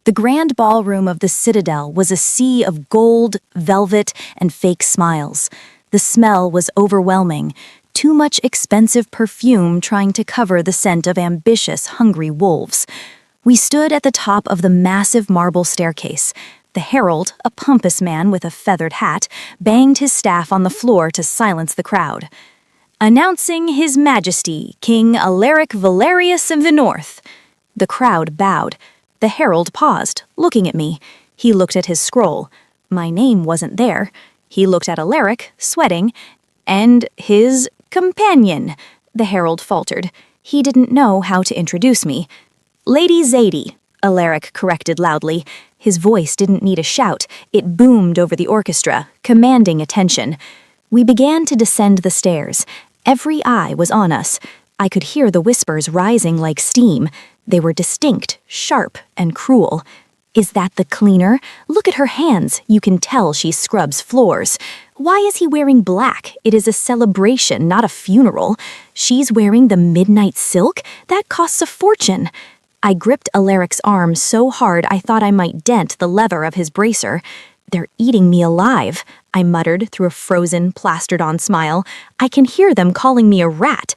The grand ballroom of the Citadel was a sea of gold, velvet, and fake smiles. The smell was overwhelming, too much expensive perfume trying to cover the scent of ambitious, hungry wolves. We stood at the top of the massive marble staircase. The herald, a pompous man with a feathered hat, banged his staff on the floor to silence the crowd. Announcing His Majesty, King Alaric Valerius of the North. The crowd bowed. The herald paused, looking at me. He looked at his scroll. My name wasn't there. He looked at Alaric, sweating, and his companion, the herald faltered. He didn't know how to introduce me. Lady Zadie, Alaric corrected loudly. His voice didn't need a shout. It boomed over the orchestra, commanding attention. We began to descend the stairs. Every eye was on us. I could hear the whispers rising like steam. They were distinct, sharp, and cruel. Is that the cleaner? Look at her hands. You can tell she scrubs floors. Why is he wearing black? It is a celebration, not a funeral. She's wearing the midnight silk? That costs a fortune. I gripped Alaric's arm so hard I thought I might dent the leather of his bracer. They're eating me alive, I muttered through a frozen, plastered-on smile. I can hear them calling me a rat.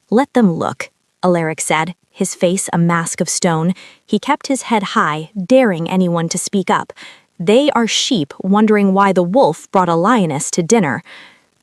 Let them look, Alaric said, his face a mask of stone. He kept his head high, daring anyone to speak up. They are sheep wondering why the wolf brought a lioness to dinner.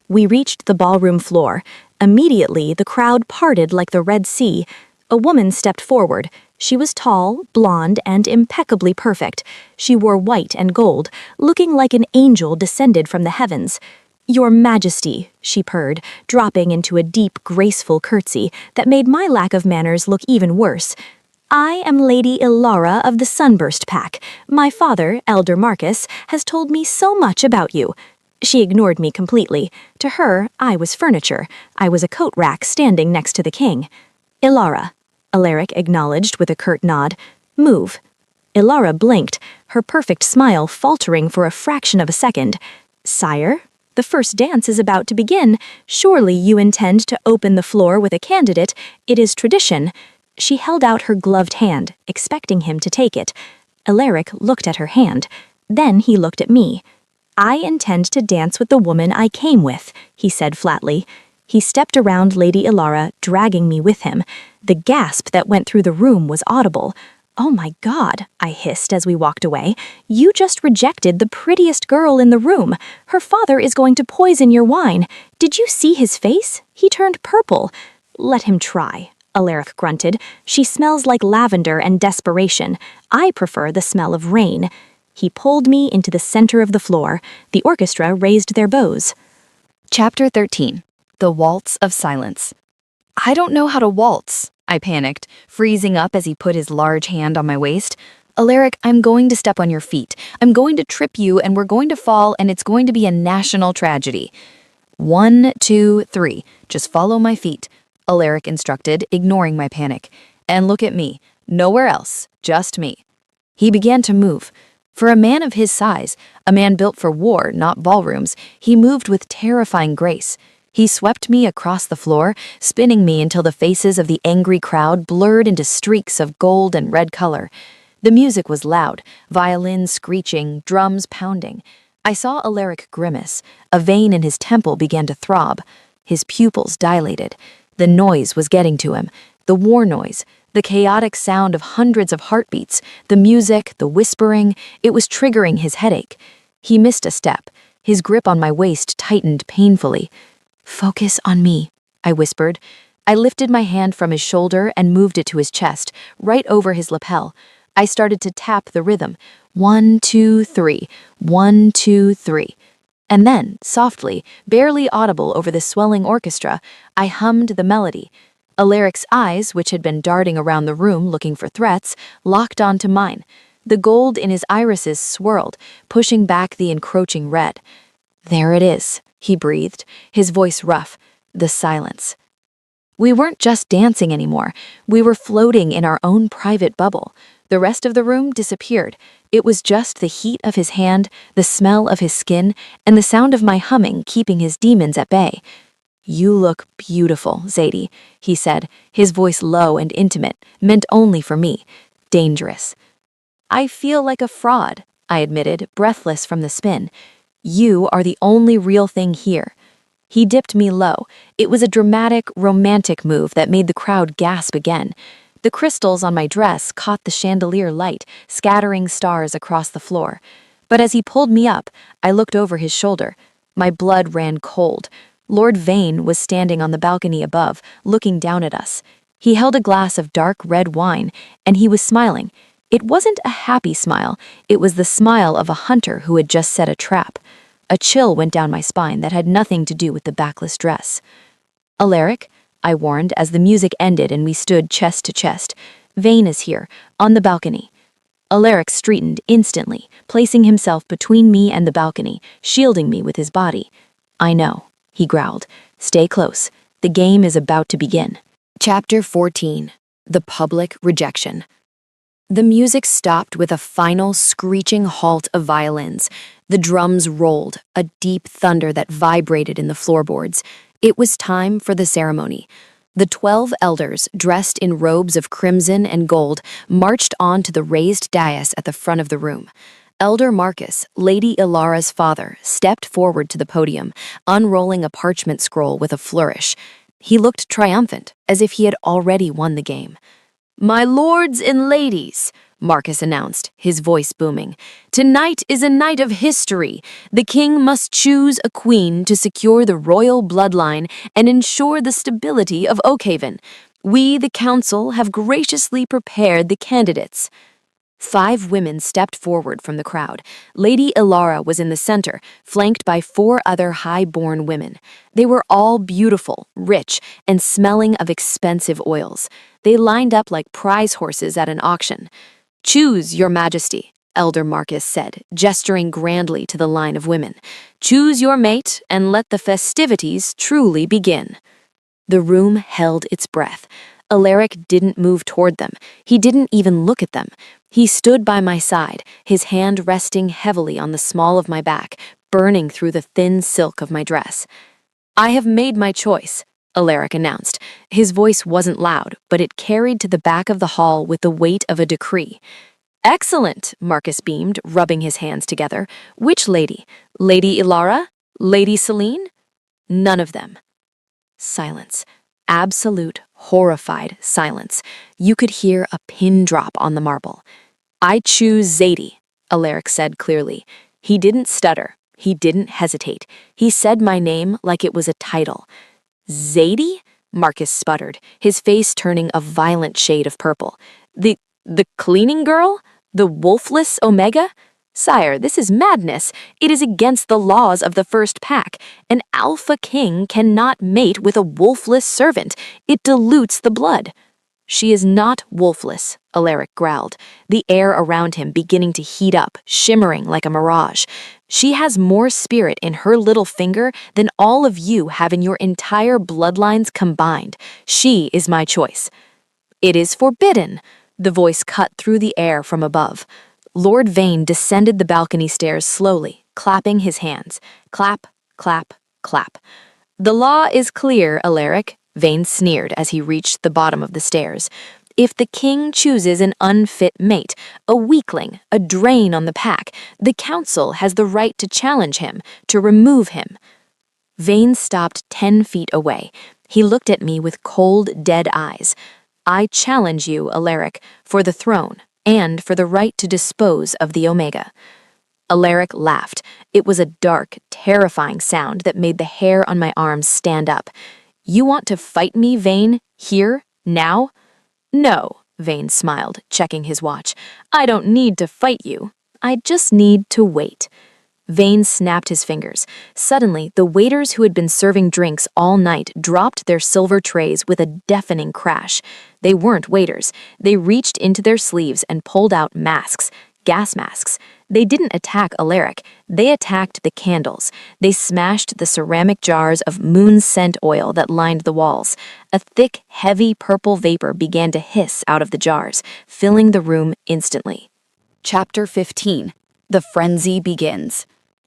We reached the ballroom floor. Immediately, the crowd parted like the Red Sea. A woman stepped forward. She was tall, blonde, and impeccably perfect. She wore white and gold, looking like an angel descended from the heavens. Your Majesty, she purred, dropping into a deep, graceful curtsy that made my lack of manners look even worse. I am Lady Ilara of the Sunburst Pack. My father, Elder Marcus, has told me so much about you. She ignored me completely. To her, I was furniture. I was a coat rack standing next to the king. Ilara, Alaric acknowledged with a curt nod. Move. Ilara blinked, her perfect smile faltering for a fraction of a second. Sire? The first dance is about to begin. Surely you intend to open the floor with a candidate. It is tradition. She held out her gloved hand, expecting him to take it. Alaric looked at her hand. Then he looked at me. I intend to dance with the woman I came with, he said flatly. He stepped around Lady Ilara, dragging me with him. The gasp that went through the room was audible. "Oh my God," I hissed as we walked away. "You just rejected the prettiest girl in the room. Her father is going to poison your wine. Did you see his face? He turned purple." "Let him try," Alaric grunted. "She smells like lavender and desperation. I prefer the smell of rain." He pulled me into the center of the floor. The orchestra raised their bows. Chapter 13. The Waltz of Silence. "I don't know how to waltz," I panicked, freezing up as he put his large hand on my waist. "Alaric, I'm going to step on your feet. I'm going to trip you and we're going to fall and it's going to be a national tragedy." 1, 2, 3. Just follow my feet, Alaric instructed, ignoring my panic. "And look at me. Nowhere else. Just me." He began to move. For a man of his size, a man built for war, not ballrooms, he moved with terrifying grace. He swept me across the floor, spinning me until the faces of the angry crowd blurred into streaks of gold and red color. The music was loud, violins screeching, drums pounding. I saw Alaric grimace. A vein in his temple began to throb. His pupils dilated. The noise was getting to him. The war noise, the chaotic sound of hundreds of heartbeats, the music, the whispering, it was triggering his headache. He missed a step. His grip on my waist tightened painfully. "Focus on me," I whispered. I lifted my hand from his shoulder and moved it to his chest, right over his lapel. I started to tap the rhythm. 1, 2, 3. 1, 2, 3. And then, softly, barely audible over the swelling orchestra, I hummed the melody. Alaric's eyes, which had been darting around the room looking for threats, locked onto mine. The gold in his irises swirled, pushing back the encroaching red. "There it is," he breathed, his voice rough. The silence. We weren't just dancing anymore. We were floating in our own private bubble. The rest of the room disappeared. It was just the heat of his hand, the smell of his skin, and the sound of my humming keeping his demons at bay. "You look beautiful, Zadie," he said, his voice low and intimate, meant only for me. Dangerous. "I feel like a fraud," I admitted, breathless from the spin. "You are the only real thing here." He dipped me low. It was a dramatic, romantic move that made the crowd gasp again. The crystals on my dress caught the chandelier light, scattering stars across the floor. But as he pulled me up, I looked over his shoulder. My blood ran cold. Lord Vane was standing on the balcony above, looking down at us. He held a glass of dark red wine, and he was smiling. It wasn't a happy smile. It was the smile of a hunter who had just set a trap. A chill went down my spine that had nothing to do with the backless dress. "Alaric," I warned as the music ended and we stood chest to chest. "Vane is here, on the balcony." Alaric straightened instantly, placing himself between me and the balcony, shielding me with his body. "I know," he growled. "Stay close. The game is about to begin." Chapter 14. The Public Rejection. The music stopped with a final screeching halt of violins. The drums rolled, a deep thunder that vibrated in the floorboards. It was time for the ceremony. The 12 elders, dressed in robes of crimson and gold, marched onto the raised dais at the front of the room. Elder Marcus, Lady Ilara's father, stepped forward to the podium, unrolling a parchment scroll with a flourish. He looked triumphant, as if he had already won the game. "My lords and ladies," Marcus announced, his voice booming, "tonight is a night of history. The king must choose a queen to secure the royal bloodline and ensure the stability of Oakhaven. We, the council, have graciously prepared the candidates." 5 women stepped forward from the crowd. Lady Ilara was in the center, flanked by 4 other high-born women. They were all beautiful, rich, and smelling of expensive oils. They lined up like prize horses at an auction. "Choose, Your Majesty," Elder Marcus said, gesturing grandly to the line of women. "Choose your mate and let the festivities truly begin." The room held its breath. Alaric didn't move toward them. He didn't even look at them. He stood by my side, his hand resting heavily on the small of my back, burning through the thin silk of my dress. "I have made my choice," Alaric announced. His voice wasn't loud, but it carried to the back of the hall with the weight of a decree. "Excellent," Marcus beamed, rubbing his hands together. "Which lady? Lady Ilara? Lady Celine?" "None of them." Silence. Absolute, horrified silence. You could hear a pin drop on the marble. "I choose Zadie," Alaric said clearly. He didn't stutter. He didn't hesitate. He said my name like it was a title. "Zadie?" Marcus sputtered, his face turning a violent shade of purple. The cleaning girl? The wolfless Omega? Sire, this is madness. It is against the laws of the first pack. An alpha king cannot mate with a wolfless servant. It dilutes the blood. "She is not wolfless," Alaric growled, the air around him beginning to heat up, shimmering like a mirage. "She has more spirit in her little finger than all of you have in your entire bloodlines combined. She is my choice." "It is forbidden," the voice cut through the air from above. Lord Vane descended the balcony stairs slowly, clapping his hands. Clap, clap, clap. "The law is clear, Alaric," Vane sneered as he reached the bottom of the stairs. "If the king chooses an unfit mate, a weakling, a drain on the pack, the council has the right to challenge him, to remove him." Vane stopped 10 feet away. He looked at me with cold, dead eyes. "I challenge you, Alaric, for the throne, and for the right to dispose of the Omega." Alaric laughed. It was a dark, terrifying sound that made the hair on my arms stand up. "You want to fight me, Vane? Here? Now?" "No," Vane smiled, checking his watch. "I don't need to fight you. I just need to wait." Vane snapped his fingers. Suddenly, the waiters who had been serving drinks all night dropped their silver trays with a deafening crash. They weren't waiters. They reached into their sleeves and pulled out masks, gas masks. They didn't attack Alaric. They attacked the candles. They smashed the ceramic jars of moon scent oil that lined the walls. A thick, heavy purple vapor began to hiss out of the jars, filling the room instantly. Chapter 15. The Frenzy Begins.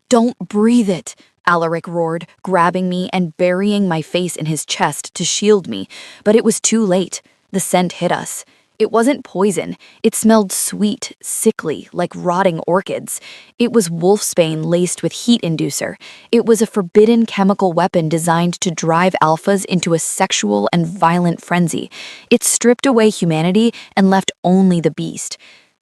"Don't breathe it," Alaric roared, grabbing me and burying my face in his chest to shield me, but it was too late. The scent hit us. It wasn't poison. It smelled sweet, sickly, like rotting orchids. It was wolfsbane laced with heat inducer. It was a forbidden chemical weapon designed to drive alphas into a sexual and violent frenzy. It stripped away humanity and left only the beast.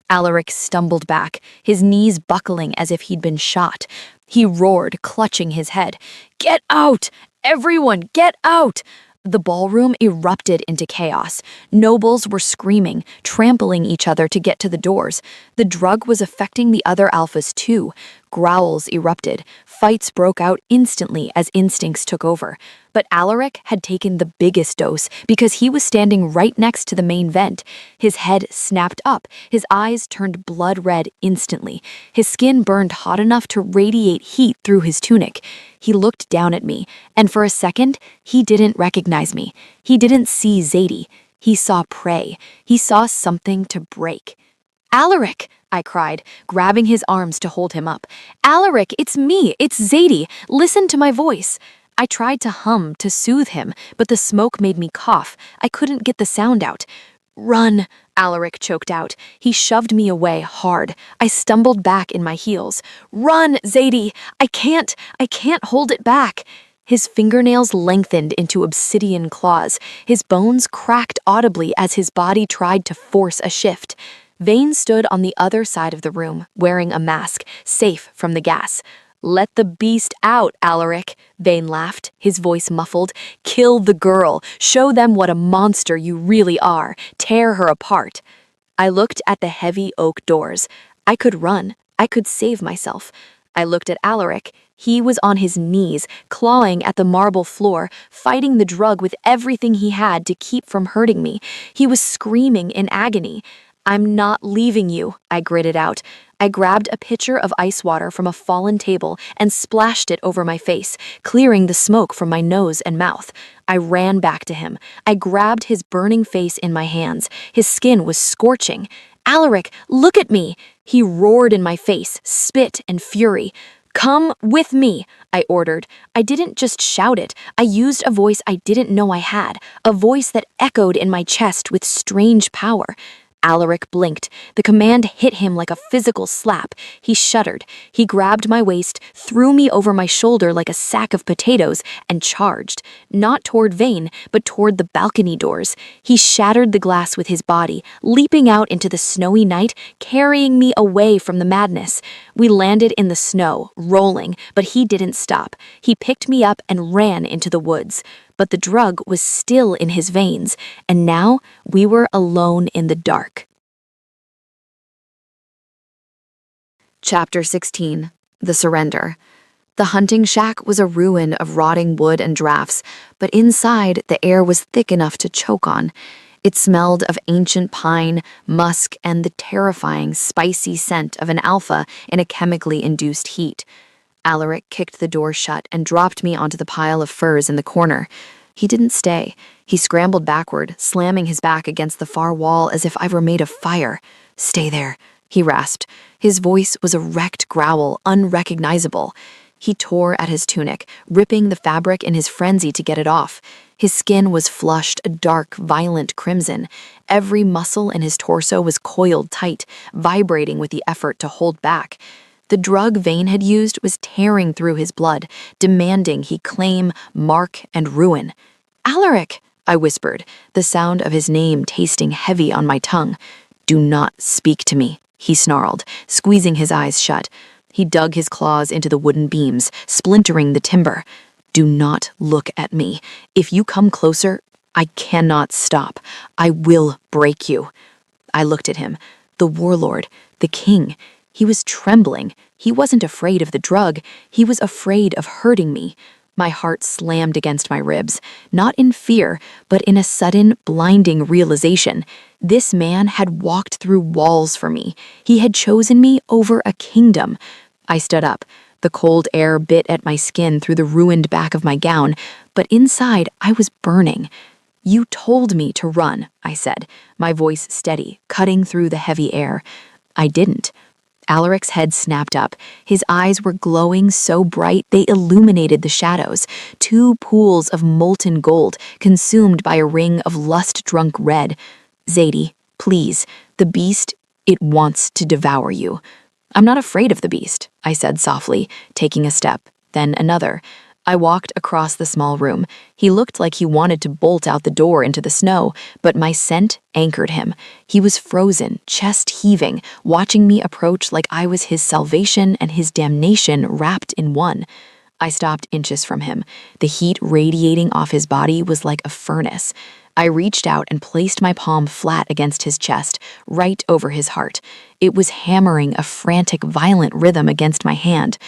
Alaric stumbled back, his knees buckling as if he'd been shot. He roared, clutching his head. "Get out! Everyone, get out!" The ballroom erupted into chaos. Nobles were screaming, trampling each other to get to the doors. The drug was affecting the other alphas too. Growls erupted. Fights broke out instantly as instincts took over. But Alaric had taken the biggest dose because he was standing right next to the main vent. His head snapped up. His eyes turned blood red instantly. His skin burned hot enough to radiate heat through his tunic. He looked down at me, and for a second, he didn't recognize me. He didn't see Zadie. He saw prey. He saw something to break. "Alaric!" I cried, grabbing his arms to hold him up. "Alaric, it's me! It's Zadie! Listen to my voice!" I tried to hum to soothe him, but the smoke made me cough. I couldn't get the sound out. "Run!" Alaric choked out. He shoved me away hard. I stumbled back in my heels. "Run, Zadie! I can't hold it back!" His fingernails lengthened into obsidian claws. His bones cracked audibly as his body tried to force a shift. Vane stood on the other side of the room, wearing a mask, safe from the gas. "Let the beast out, Alaric," Vane laughed, his voice muffled. "Kill the girl. Show them what a monster you really are. Tear her apart." I looked at the heavy oak doors. I could run. I could save myself. I looked at Alaric. He was on his knees, clawing at the marble floor, fighting the drug with everything he had to keep from hurting me. He was screaming in agony. "I'm not leaving you," I gritted out. I grabbed a pitcher of ice water from a fallen table and splashed it over my face, clearing the smoke from my nose and mouth. I ran back to him. I grabbed his burning face in my hands. His skin was scorching. "Alaric, look at me!" He roared in my face, spit and fury. "Come with me," I ordered. I didn't just shout it. I used a voice I didn't know I had, a voice that echoed in my chest with strange power. Alaric blinked. The command hit him like a physical slap. He shuddered. He grabbed my waist, threw me over my shoulder like a sack of potatoes, and charged. Not toward Vane, but toward the balcony doors. He shattered the glass with his body, leaping out into the snowy night, carrying me away from the madness. We landed in the snow, rolling, but he didn't stop. He picked me up and ran into the woods. But the drug was still in his veins, and now we were alone in the dark. Chapter 16. The Surrender. The hunting shack was a ruin of rotting wood and drafts, but inside the air was thick enough to choke on. It smelled of ancient pine, musk, and the terrifying, spicy scent of an alpha in a chemically induced heat. Alaric kicked the door shut and dropped me onto the pile of furs in the corner. He didn't stay. He scrambled backward, slamming his back against the far wall as if I were made of fire. "Stay there," he rasped. His voice was a wrecked growl, unrecognizable. He tore at his tunic, ripping the fabric in his frenzy to get it off. His skin was flushed a dark, violent crimson. Every muscle in his torso was coiled tight, vibrating with the effort to hold back. The drug Vane had used was tearing through his blood, demanding he claim, mark, and ruin. "Alaric," I whispered, the sound of his name tasting heavy on my tongue. "Do not speak to me," he snarled, squeezing his eyes shut. He dug his claws into the wooden beams, splintering the timber. "Do not look at me. If you come closer, I cannot stop. I will break you." I looked at him. The warlord, the king. He was trembling. He wasn't afraid of the drug. He was afraid of hurting me. My heart slammed against my ribs, not in fear, but in a sudden, blinding realization. This man had walked through walls for me. He had chosen me over a kingdom. I stood up. The cold air bit at my skin through the ruined back of my gown, but inside I was burning. "You told me to run," I said, my voice steady, cutting through the heavy air. "I didn't." Alaric's head snapped up. His eyes were glowing so bright they illuminated the shadows, two pools of molten gold consumed by a ring of lust-drunk red. "Zadie, please, the beast, it wants to devour you." "I'm not afraid of the beast," I said softly, taking a step, then another. I walked across the small room. He looked like he wanted to bolt out the door into the snow, but my scent anchored him. He was frozen, chest heaving, watching me approach like I was his salvation and his damnation wrapped in one. I stopped inches from him. The heat radiating off his body was like a furnace. I reached out and placed my palm flat against his chest, right over his heart. It was hammering a frantic, violent rhythm against my hand.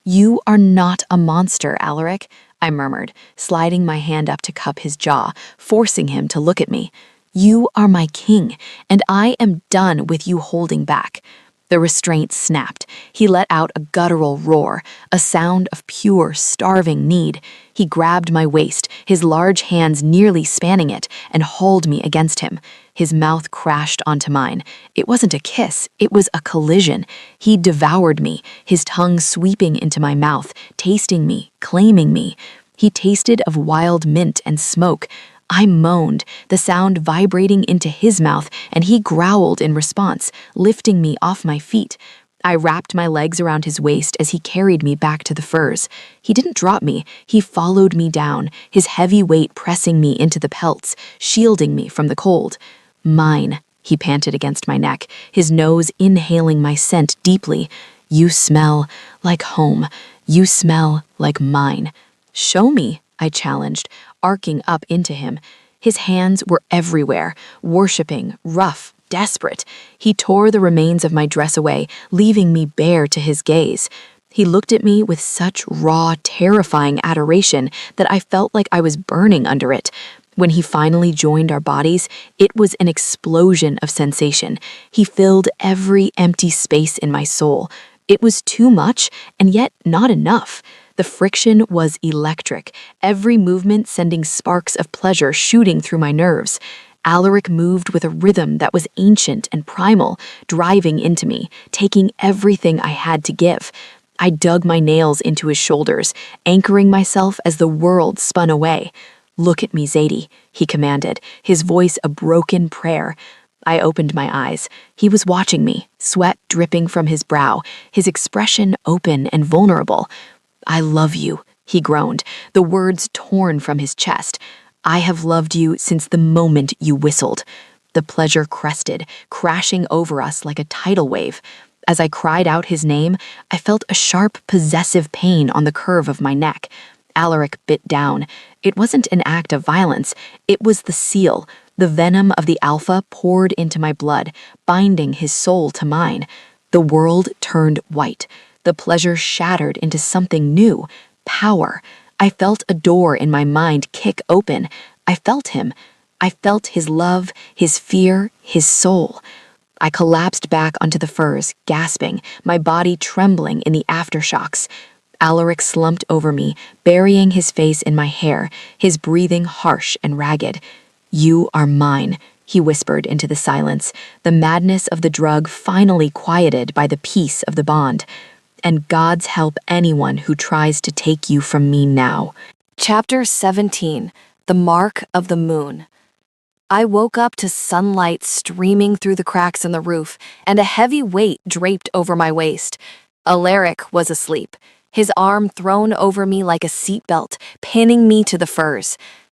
"You are not a monster, Alaric," I murmured, sliding my hand up to cup his jaw, forcing him to look at me. "You are my king, and I am done with you holding back." The restraint snapped. He let out a guttural roar, a sound of pure, starving need. He grabbed my waist, his large hands nearly spanning it, and hauled me against him. His mouth crashed onto mine. It wasn't a kiss, it was a collision. He devoured me, his tongue sweeping into my mouth, tasting me, claiming me. He tasted of wild mint and smoke. I moaned, the sound vibrating into his mouth, and he growled in response, lifting me off my feet. I wrapped my legs around his waist as he carried me back to the furs. He didn't drop me, he followed me down, his heavy weight pressing me into the pelts, shielding me from the cold. "Mine," he panted against my neck, his nose inhaling my scent deeply. "You smell like home. You smell like mine." "Show me," I challenged, arcing up into him. His hands were everywhere, worshipping, rough, desperate. He tore the remains of my dress away, leaving me bare to his gaze. He looked at me with such raw, terrifying adoration that I felt like I was burning under it. When he finally joined our bodies, it was an explosion of sensation. He filled every empty space in my soul. It was too much, and yet not enough. The friction was electric, every movement sending sparks of pleasure shooting through my nerves. Alaric moved with a rhythm that was ancient and primal, driving into me, taking everything I had to give. I dug my nails into his shoulders, anchoring myself as the world spun away. "Look at me, Zadie," he commanded, his voice a broken prayer. I opened my eyes. He was watching me, sweat dripping from his brow, his expression open and vulnerable. "I love you," he groaned, the words torn from his chest. "I have loved you since the moment you whistled." The pleasure crested, crashing over us like a tidal wave. As I cried out his name, I felt a sharp, possessive pain on the curve of my neck. Alaric bit down. It wasn't an act of violence. It was the seal. The venom of the alpha poured into my blood, binding his soul to mine. The world turned white. The pleasure shattered into something new. Power. I felt a door in my mind kick open. I felt him. I felt his love, his fear, his soul. I collapsed back onto the furs, gasping, my body trembling in the aftershocks. Alaric slumped over me, burying his face in my hair, his breathing harsh and ragged. "You are mine," he whispered into the silence, the madness of the drug finally quieted by the peace of the bond. "And God's help anyone who tries to take you from me now." Chapter 17, The Mark of the Moon. I woke up to sunlight streaming through the cracks in the roof and a heavy weight draped over my waist. Alaric was asleep, his arm thrown over me like a seatbelt, pinning me to the furs.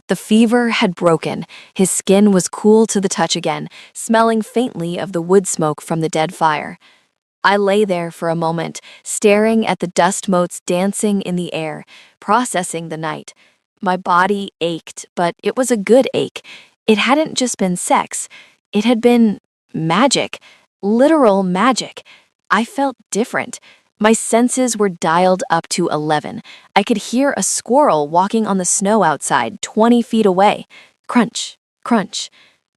The fever had broken. His skin was cool to the touch again, smelling faintly of the wood smoke from the dead fire. I lay there for a moment, staring at the dust motes dancing in the air, processing the night. My body ached, but it was a good ache. It hadn't just been sex. It had been magic, literal magic. I felt different. My senses were dialed up to 11. I could hear a squirrel walking on the snow outside, 20 feet away. Crunch, crunch.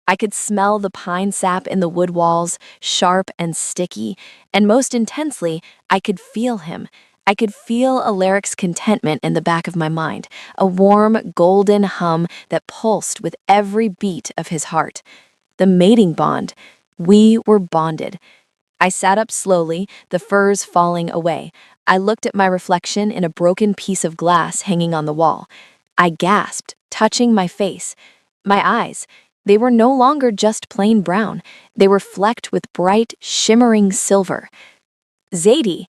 I could smell the pine sap in the wood walls, sharp and sticky, and most intensely, I could feel him. I could feel Alaric's contentment in the back of my mind, a warm, golden hum that pulsed with every beat of his heart. The mating bond. We were bonded. I sat up slowly, the furs falling away. I looked at my reflection in a broken piece of glass hanging on the wall. I gasped, touching my face. My eyes. They were no longer just plain brown. They were flecked with bright, shimmering silver. "Zadie."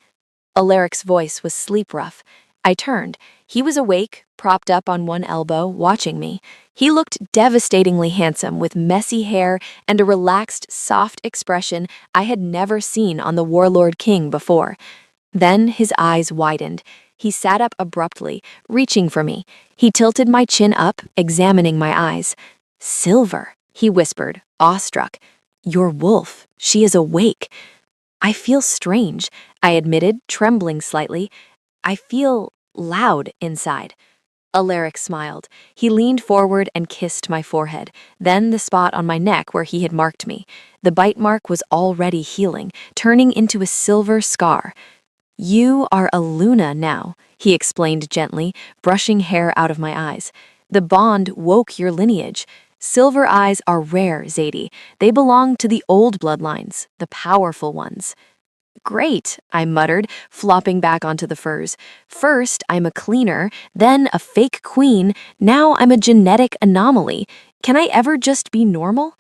Alaric's voice was sleep-rough. I turned. He was awake, propped up on one elbow, watching me. He looked devastatingly handsome, with messy hair and a relaxed, soft expression I had never seen on the Warlord King before. Then his eyes widened. He sat up abruptly, reaching for me. He tilted my chin up, examining my eyes. "Silver," he whispered, awestruck. "Your wolf. She is awake." "I feel strange," I admitted, trembling slightly. "I feel loud inside." Alaric smiled. He leaned forward and kissed my forehead, then the spot on my neck where he had marked me. The bite mark was already healing, turning into a silver scar. "You are a Luna now," he explained gently, brushing hair out of my eyes. "The bond woke your lineage. Silver eyes are rare, Zadie. They belong to the old bloodlines, the powerful ones." "Great," I muttered, flopping back onto the furs. "First, I'm a cleaner, then a fake queen, now I'm a genetic anomaly. Can I ever just be normal?"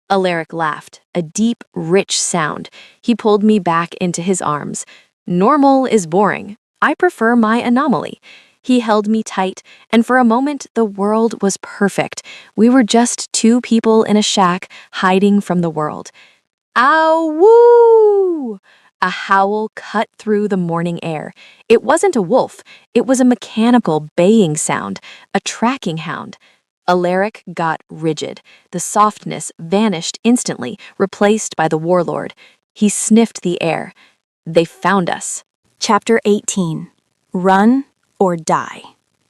Alaric laughed, a deep, rich sound. He pulled me back into his arms. "Normal is boring. I prefer my anomaly." He held me tight, and for a moment the world was perfect. We were just two people in a shack, hiding from the world. "Ow-woo!" A howl cut through the morning air. It wasn't a wolf. It was a mechanical baying sound, a tracking hound. Alaric got rigid. The softness vanished instantly, replaced by the warlord. He sniffed the air. "They found us." Chapter 18. Run or Die.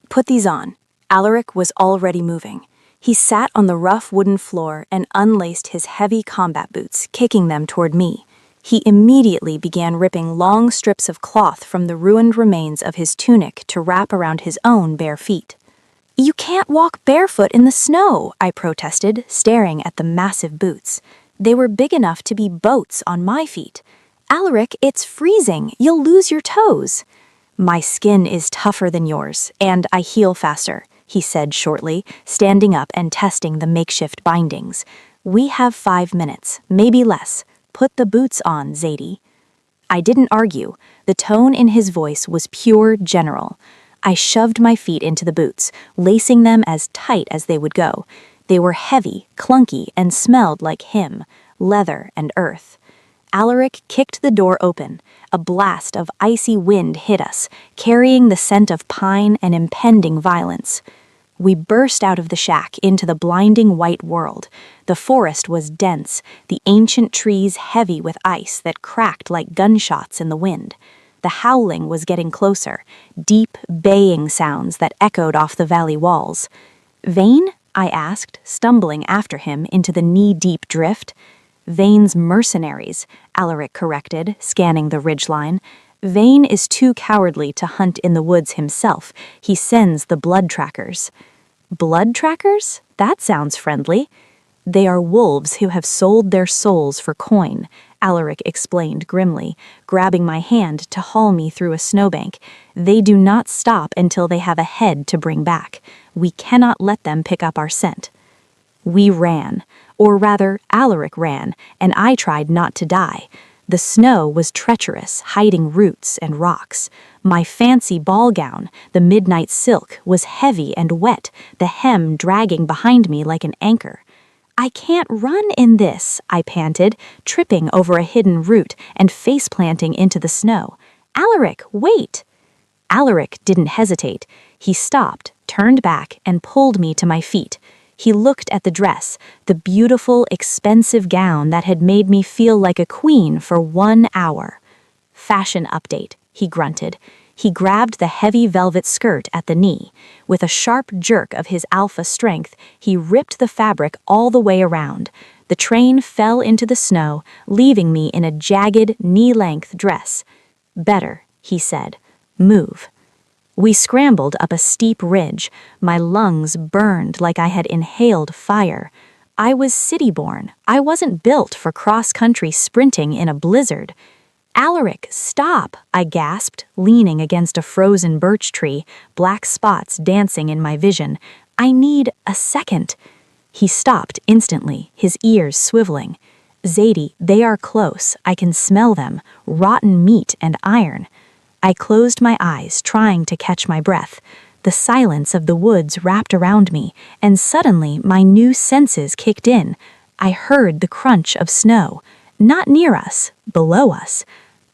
Put these on. Alaric was already moving. He sat on the rough wooden floor and unlaced his heavy combat boots, kicking them toward me. He immediately began ripping long strips of cloth from the ruined remains of his tunic to wrap around his own bare feet. "You can't walk barefoot in the snow," I protested, staring at the massive boots. They were big enough to be boats on my feet. "Alaric, it's freezing. You'll lose your toes." "My skin is tougher than yours, and I heal faster," he said shortly, standing up and testing the makeshift bindings. We have 5 minutes, maybe less. Put the boots on, Zadie. I didn't argue. The tone in his voice was pure general. I shoved my feet into the boots, lacing them as tight as they would go. They were heavy, clunky, and smelled like him, leather and earth. Alaric kicked the door open. A blast of icy wind hit us, carrying the scent of pine and impending violence. We burst out of the shack into the blinding white world. The forest was dense, the ancient trees heavy with ice that cracked like gunshots in the wind. The howling was getting closer, deep, baying sounds that echoed off the valley walls. "Vane?" I asked, stumbling after him into the knee-deep drift. "Vane's mercenaries," Alaric corrected, scanning the ridgeline. "Vane is too cowardly to hunt in the woods himself. He sends the blood trackers." "Blood trackers? That sounds friendly." "They are wolves who have sold their souls for coin," Alaric explained grimly, grabbing my hand to haul me through a snowbank. "They do not stop until they have a head to bring back. We cannot let them pick up our scent." We ran. Or rather, Alaric ran, and I tried not to die. The snow was treacherous, hiding roots and rocks. My fancy ball gown, the midnight silk, was heavy and wet, the hem dragging behind me like an anchor. "I can't run in this," I panted, tripping over a hidden root and face-planting into the snow. "Alaric, wait!" Alaric didn't hesitate. He stopped, turned back, and pulled me to my feet. He looked at the dress, the beautiful, expensive gown that had made me feel like a queen for 1 hour. "Fashion update," he grunted. He grabbed the heavy velvet skirt at the knee. With a sharp jerk of his alpha strength, he ripped the fabric all the way around. The train fell into the snow, leaving me in a jagged, knee-length dress. "Better," he said. "Move." We scrambled up a steep ridge. My lungs burned like I had inhaled fire. I was city-born. I wasn't built for cross-country sprinting in a blizzard. "Alaric, stop!" I gasped, leaning against a frozen birch tree, black spots dancing in my vision. "I need a second." He stopped instantly, his ears swiveling. "Zadie, they are close. I can smell them. Rotten meat and iron." I closed my eyes, trying to catch my breath. The silence of the woods wrapped around me, and suddenly my new senses kicked in. I heard the crunch of snow. Not near us, below us.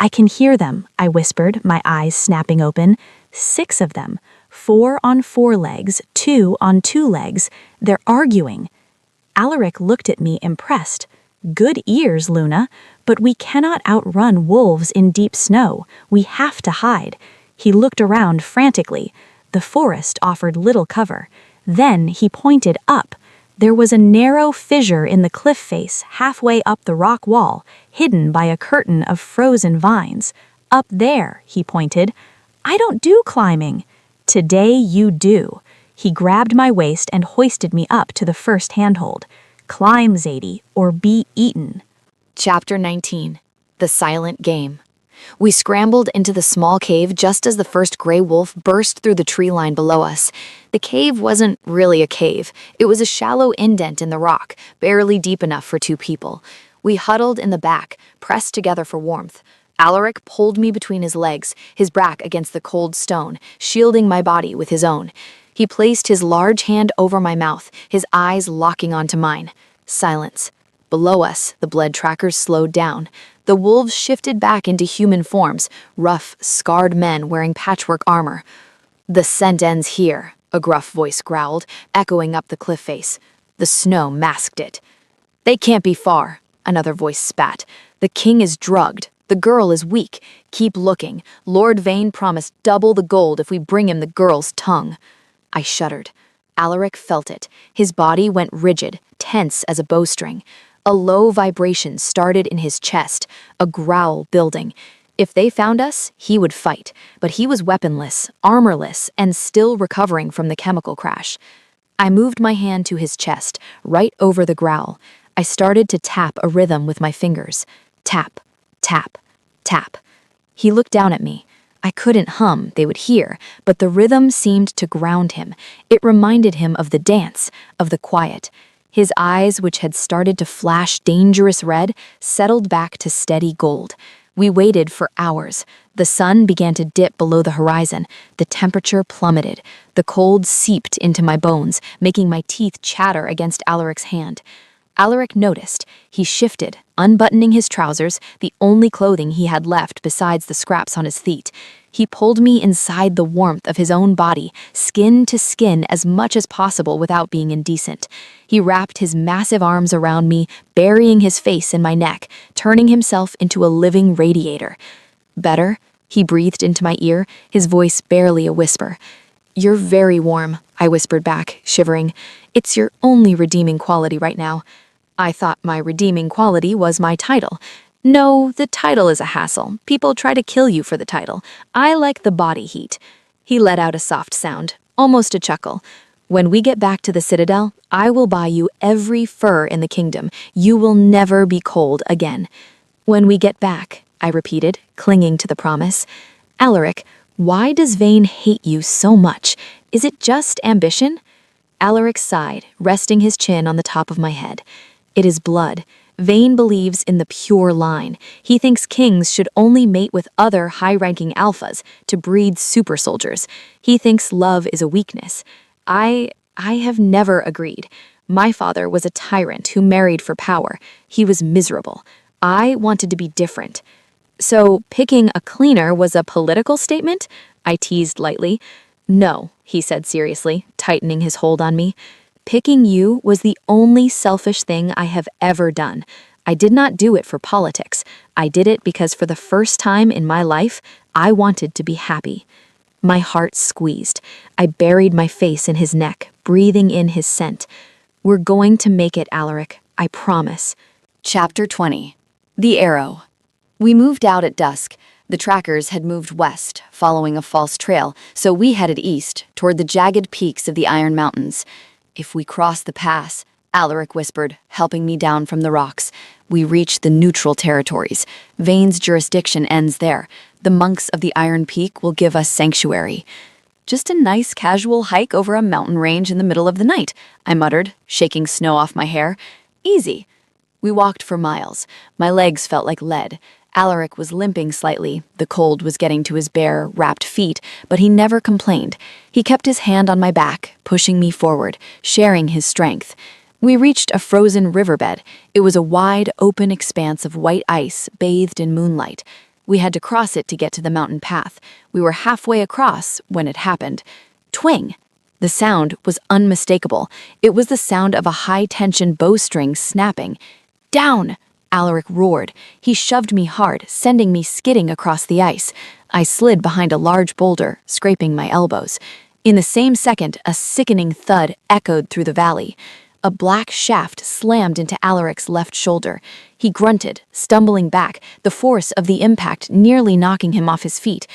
"I can hear them," I whispered, my eyes snapping open. 6 of them. 4 on 4 legs, 2 on 2 legs. They're arguing. Alaric looked at me impressed. "Good ears, Luna, but we cannot outrun wolves in deep snow. We have to hide." He looked around frantically. The forest offered little cover. Then he pointed up. There was a narrow fissure in the cliff face halfway up the rock wall, hidden by a curtain of frozen vines. "Up there," he pointed. "I don't do climbing." "Today you do." He grabbed my waist and hoisted me up to the first handhold. "Climb, Zadie, or be eaten." Chapter 19. The Silent Game. We scrambled into the small cave just as the first gray wolf burst through the tree line below us. The cave wasn't really a cave. It was a shallow indent in the rock, barely deep enough for 2 people. We huddled in the back, pressed together for warmth. Alaric pulled me between his legs, his back against the cold stone, shielding my body with his own. He placed his large hand over my mouth, his eyes locking onto mine. Silence. Below us, the blood trackers slowed down. The wolves shifted back into human forms, rough, scarred men wearing patchwork armor. "The scent ends here," a gruff voice growled, echoing up the cliff face. The snow masked it. "They can't be far," another voice spat. "The king is drugged. The girl is weak. Keep looking. Lord Vane promised double the gold if we bring him the girl's tongue." I shuddered. Alaric felt it. His body went rigid, tense as a bowstring. A low vibration started in his chest, a growl building. If they found us, he would fight, but he was weaponless, armorless, and still recovering from the chemical crash. I moved my hand to his chest, right over the growl. I started to tap a rhythm with my fingers. Tap, tap, tap. He looked down at me. I couldn't hum, they would hear, but the rhythm seemed to ground him. It reminded him of the dance, of the quiet. His eyes, which had started to flash dangerous red, settled back to steady gold. We waited for hours. The sun began to dip below the horizon. The temperature plummeted. The cold seeped into my bones, making my teeth chatter against Alaric's hand. Alaric noticed. He shifted, unbuttoning his trousers, the only clothing he had left besides the scraps on his feet. He pulled me inside the warmth of his own body, skin to skin as much as possible without being indecent. He wrapped his massive arms around me, burying his face in my neck, turning himself into a living radiator. "Better?" he breathed into my ear, his voice barely a whisper. "You're very warm," I whispered back, shivering. "It's your only redeeming quality right now." I thought my redeeming quality was my title. No, the title is a hassle. People try to kill you for the title. I like the body heat. He let out a soft sound, almost a chuckle. "When we get back to the Citadel, I will buy you every fur in the kingdom. You will never be cold again." "When we get back," I repeated, clinging to the promise. "Alaric, why does Vayne hate you so much? Is it just ambition?" Alaric sighed, resting his chin on the top of my head. "It is blood. Vayne believes in the pure line. He thinks kings should only mate with other high-ranking alphas to breed super soldiers. He thinks love is a weakness. I have never agreed. My father was a tyrant who married for power. He was miserable. I wanted to be different." "So picking a cleaner was a political statement?" I teased lightly. "No," he said seriously, tightening his hold on me. "Picking you was the only selfish thing I have ever done. I did not do it for politics. I did it because for the first time in my life, I wanted to be happy." My heart squeezed. I buried my face in his neck, breathing in his scent. "We're going to make it, Alaric. I promise." Chapter 20. The Arrow. We moved out at dusk. The trackers had moved west, following a false trail, so we headed east, toward the jagged peaks of the Iron Mountains. "If we cross the pass," Alaric whispered, helping me down from the rocks, "we reach the neutral territories. Vayne's jurisdiction ends there. The monks of the Iron Peak will give us sanctuary." "Just a nice casual hike over a mountain range in the middle of the night," I muttered, shaking snow off my hair. "Easy." We walked for miles. My legs felt like lead. Alaric was limping slightly. The cold was getting to his bare, wrapped feet, but he never complained. He kept his hand on my back, pushing me forward, sharing his strength. We reached a frozen riverbed. It was a wide, open expanse of white ice bathed in moonlight. We had to cross it to get to the mountain path. We were halfway across when it happened. Twing! The sound was unmistakable. It was the sound of a high-tension bowstring snapping. "Down!" Alaric roared. He shoved me hard, sending me skidding across the ice. I slid behind a large boulder, scraping my elbows. In the same second, a sickening thud echoed through the valley. A black shaft slammed into Alaric's left shoulder. He grunted, stumbling back, the force of the impact nearly knocking him off his feet.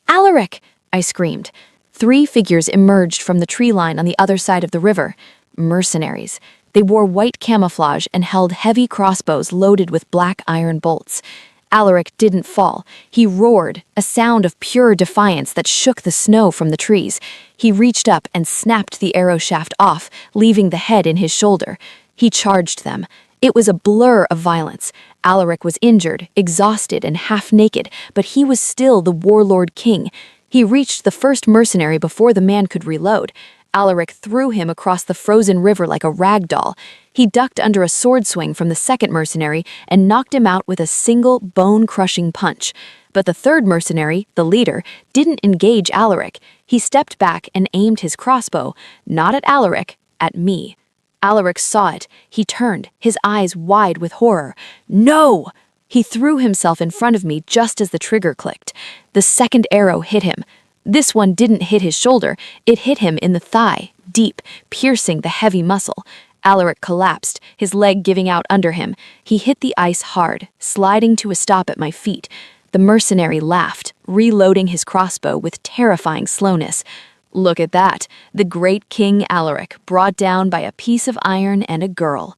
"Alaric!" I screamed. 3 figures emerged from the tree line on the other side of the river. Mercenaries. They wore white camouflage and held heavy crossbows loaded with black iron bolts. Alaric didn't fall. He roared, a sound of pure defiance that shook the snow from the trees. He reached up and snapped the arrow shaft off, leaving the head in his shoulder. He charged them. It was a blur of violence. Alaric was injured, exhausted, and half-naked, but he was still the warlord king. He reached the first mercenary before the man could reload. Alaric threw him across the frozen river like a rag doll. He ducked under a sword swing from the second mercenary and knocked him out with a single bone-crushing punch. But the third mercenary, the leader, didn't engage Alaric. He stepped back and aimed his crossbow, not at Alaric, at me. Alaric saw it. He turned, his eyes wide with horror. "No!" He threw himself in front of me just as the trigger clicked. The second arrow hit him. This one didn't hit his shoulder. It hit him in the thigh, deep, piercing the heavy muscle. Alaric collapsed, his leg giving out under him. He hit the ice hard, sliding to a stop at my feet. The mercenary laughed, reloading his crossbow with terrifying slowness. Look at that, the great King Alaric, brought down by a piece of iron and a girl.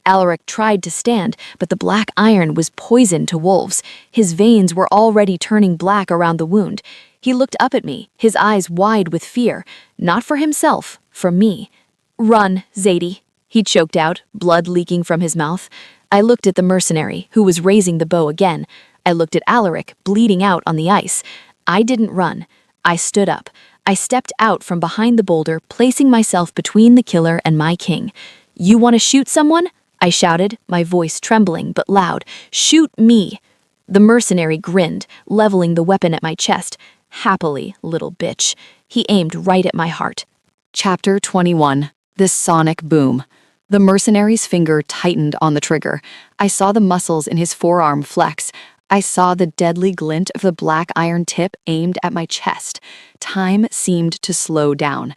Alaric tried to stand, but the black iron was poison to wolves. His veins were already turning black around the wound. He looked up at me, his eyes wide with fear, not for himself, for me. "Run, Zadie," he choked out, blood leaking from his mouth. I looked at the mercenary, who was raising the bow again. I looked at Alaric, bleeding out on the ice. I didn't run. I stood up. I stepped out from behind the boulder, placing myself between the killer and my king. "You want to shoot someone?" I shouted, my voice trembling but loud. "Shoot me!" The mercenary grinned, leveling the weapon at my chest. "Happily, little bitch." He aimed right at my heart. Chapter 21. The Sonic Boom. The mercenary's finger tightened on the trigger. I saw the muscles in his forearm flex. I saw the deadly glint of the black iron tip aimed at my chest. Time seemed to slow down.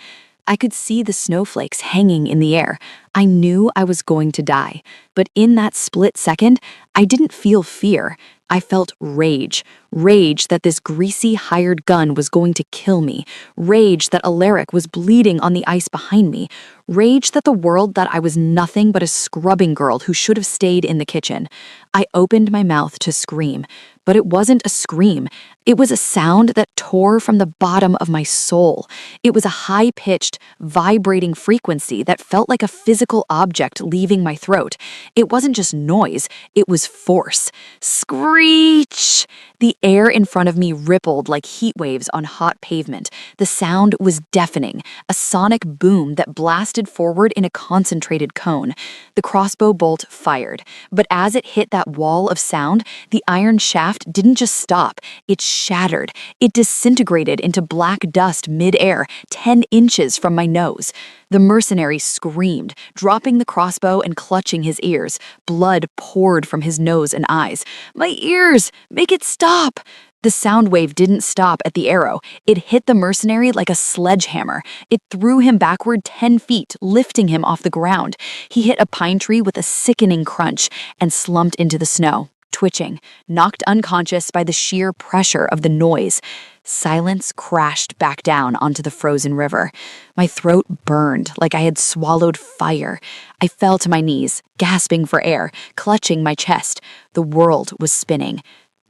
I could see the snowflakes hanging in the air. I knew I was going to die. But in that split second, I didn't feel fear. I felt rage. Rage that this greasy hired gun was going to kill me. Rage that Alaric was bleeding on the ice behind me. Rage that the world thought I was nothing but a scrubbing girl who should have stayed in the kitchen. I opened my mouth to scream, but it wasn't a scream. It was a sound that tore from the bottom of my soul. It was a high-pitched, vibrating frequency that felt like a physical object leaving my throat. It wasn't just noise, it was force. Screech! The air in front of me rippled like heat waves on hot pavement. The sound was deafening, a sonic boom that blasted forward in a concentrated cone. The crossbow bolt fired, but as it hit that wall of sound, the iron shaft didn't just stop, it shattered. It disintegrated into black dust mid-air, 10 inches from my nose. The mercenary screamed, dropping the crossbow and clutching his ears. Blood poured from his nose and eyes. "My ears! Make it stop!" The sound wave didn't stop at the arrow. It hit the mercenary like a sledgehammer. It threw him backward 10 feet, lifting him off the ground. He hit a pine tree with a sickening crunch and slumped into the snow, twitching, knocked unconscious by the sheer pressure of the noise. Silence crashed back down onto the frozen river. My throat burned like I had swallowed fire. I fell to my knees, gasping for air, clutching my chest. The world was spinning.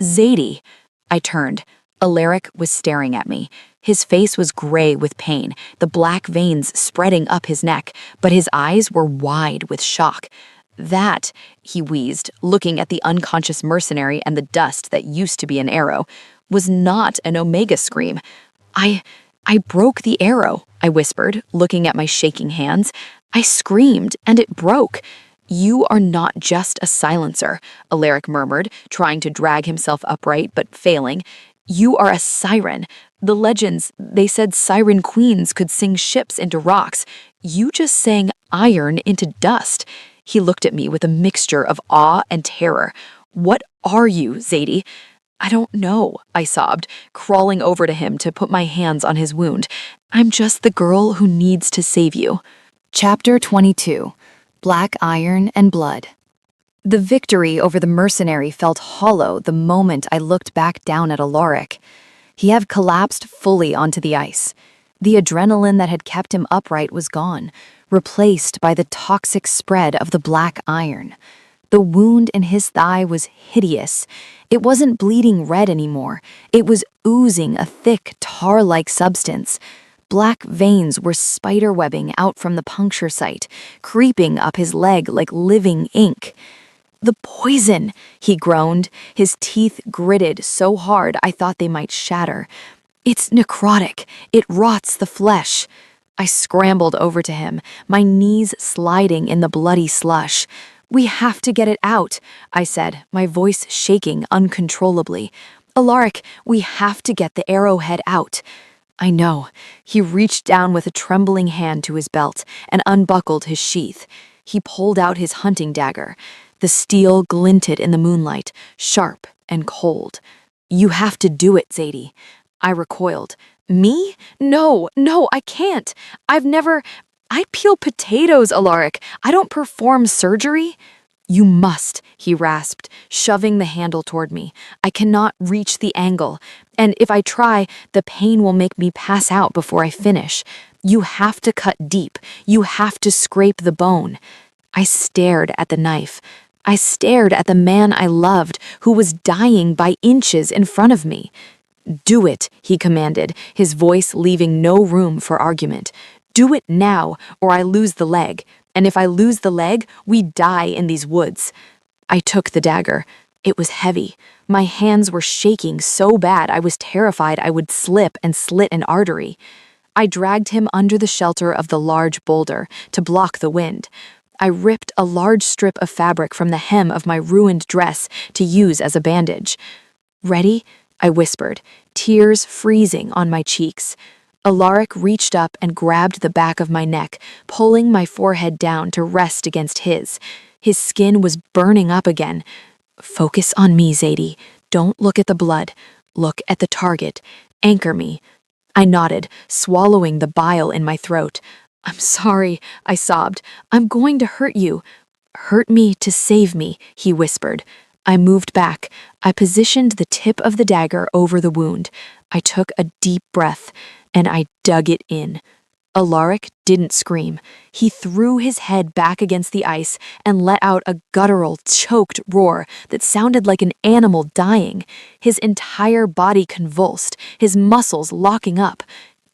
"Zadie!" I turned. Alaric was staring at me. His face was gray with pain, the black veins spreading up his neck, but his eyes were wide with shock. "That," he wheezed, looking at the unconscious mercenary and the dust that used to be an arrow, "was not an Omega scream. I broke the arrow," I whispered, looking at my shaking hands. "I screamed, and it broke." "You are not just a silencer," Alaric murmured, trying to drag himself upright but failing. "You are a siren. The legends, they said siren queens could sing ships into rocks. You just sang iron into dust." He looked at me with a mixture of awe and terror. "What are you, Zadie?" "I don't know," I sobbed, crawling over to him to put my hands on his wound. "I'm just the girl who needs to save you." Chapter 22. Black Iron and Blood. The victory over the mercenary felt hollow the moment I looked back down at Alaric. He had collapsed fully onto the ice. The adrenaline that had kept him upright was gone, replaced by the toxic spread of the black iron. The wound in his thigh was hideous. It wasn't bleeding red anymore. It was oozing a thick, tar-like substance. Black veins were spiderwebbing out from the puncture site, creeping up his leg like living ink. "The poison!" he groaned, his teeth gritted so hard I thought they might shatter. "It's necrotic. It rots the flesh." I scrambled over to him, my knees sliding in the bloody slush. "We have to get it out," I said, my voice shaking uncontrollably. "Alaric, we have to get the arrowhead out." "I know." He reached down with a trembling hand to his belt and unbuckled his sheath. He pulled out his hunting dagger. The steel glinted in the moonlight, sharp and cold. "You have to do it, Zadie." I recoiled. "Me? No, I can't. I peel potatoes, Alaric. I don't perform surgery." "You must," he rasped, shoving the handle toward me. "I cannot reach the angle, and if I try, the pain will make me pass out before I finish. You have to cut deep. You have to scrape the bone." I stared at the knife. I stared at the man I loved, who was dying by inches in front of me. "Do it," he commanded, his voice leaving no room for argument. "Do it now, or I lose the leg. And if I lose the leg, we die in these woods. I took the dagger. It was heavy. My hands were shaking so bad I was terrified I would slip and slit an artery. I dragged him under the shelter of the large boulder to block the wind. I ripped a large strip of fabric from the hem of my ruined dress to use as a bandage. "Ready?" I whispered, tears freezing on my cheeks. Alaric reached up and grabbed the back of my neck, pulling my forehead down to rest against his. His skin was burning up again. "Focus on me, Zadie. Don't look at the blood. Look at the target. Anchor me." I nodded, swallowing the bile in my throat. "I'm sorry," I sobbed. "I'm going to hurt you." "Hurt me to save me," he whispered. I moved back. I positioned the tip of the dagger over the wound. I took a deep breath, and I dug it in. Alaric didn't scream. He threw his head back against the ice and let out a guttural, choked roar that sounded like an animal dying. His entire body convulsed, his muscles locking up.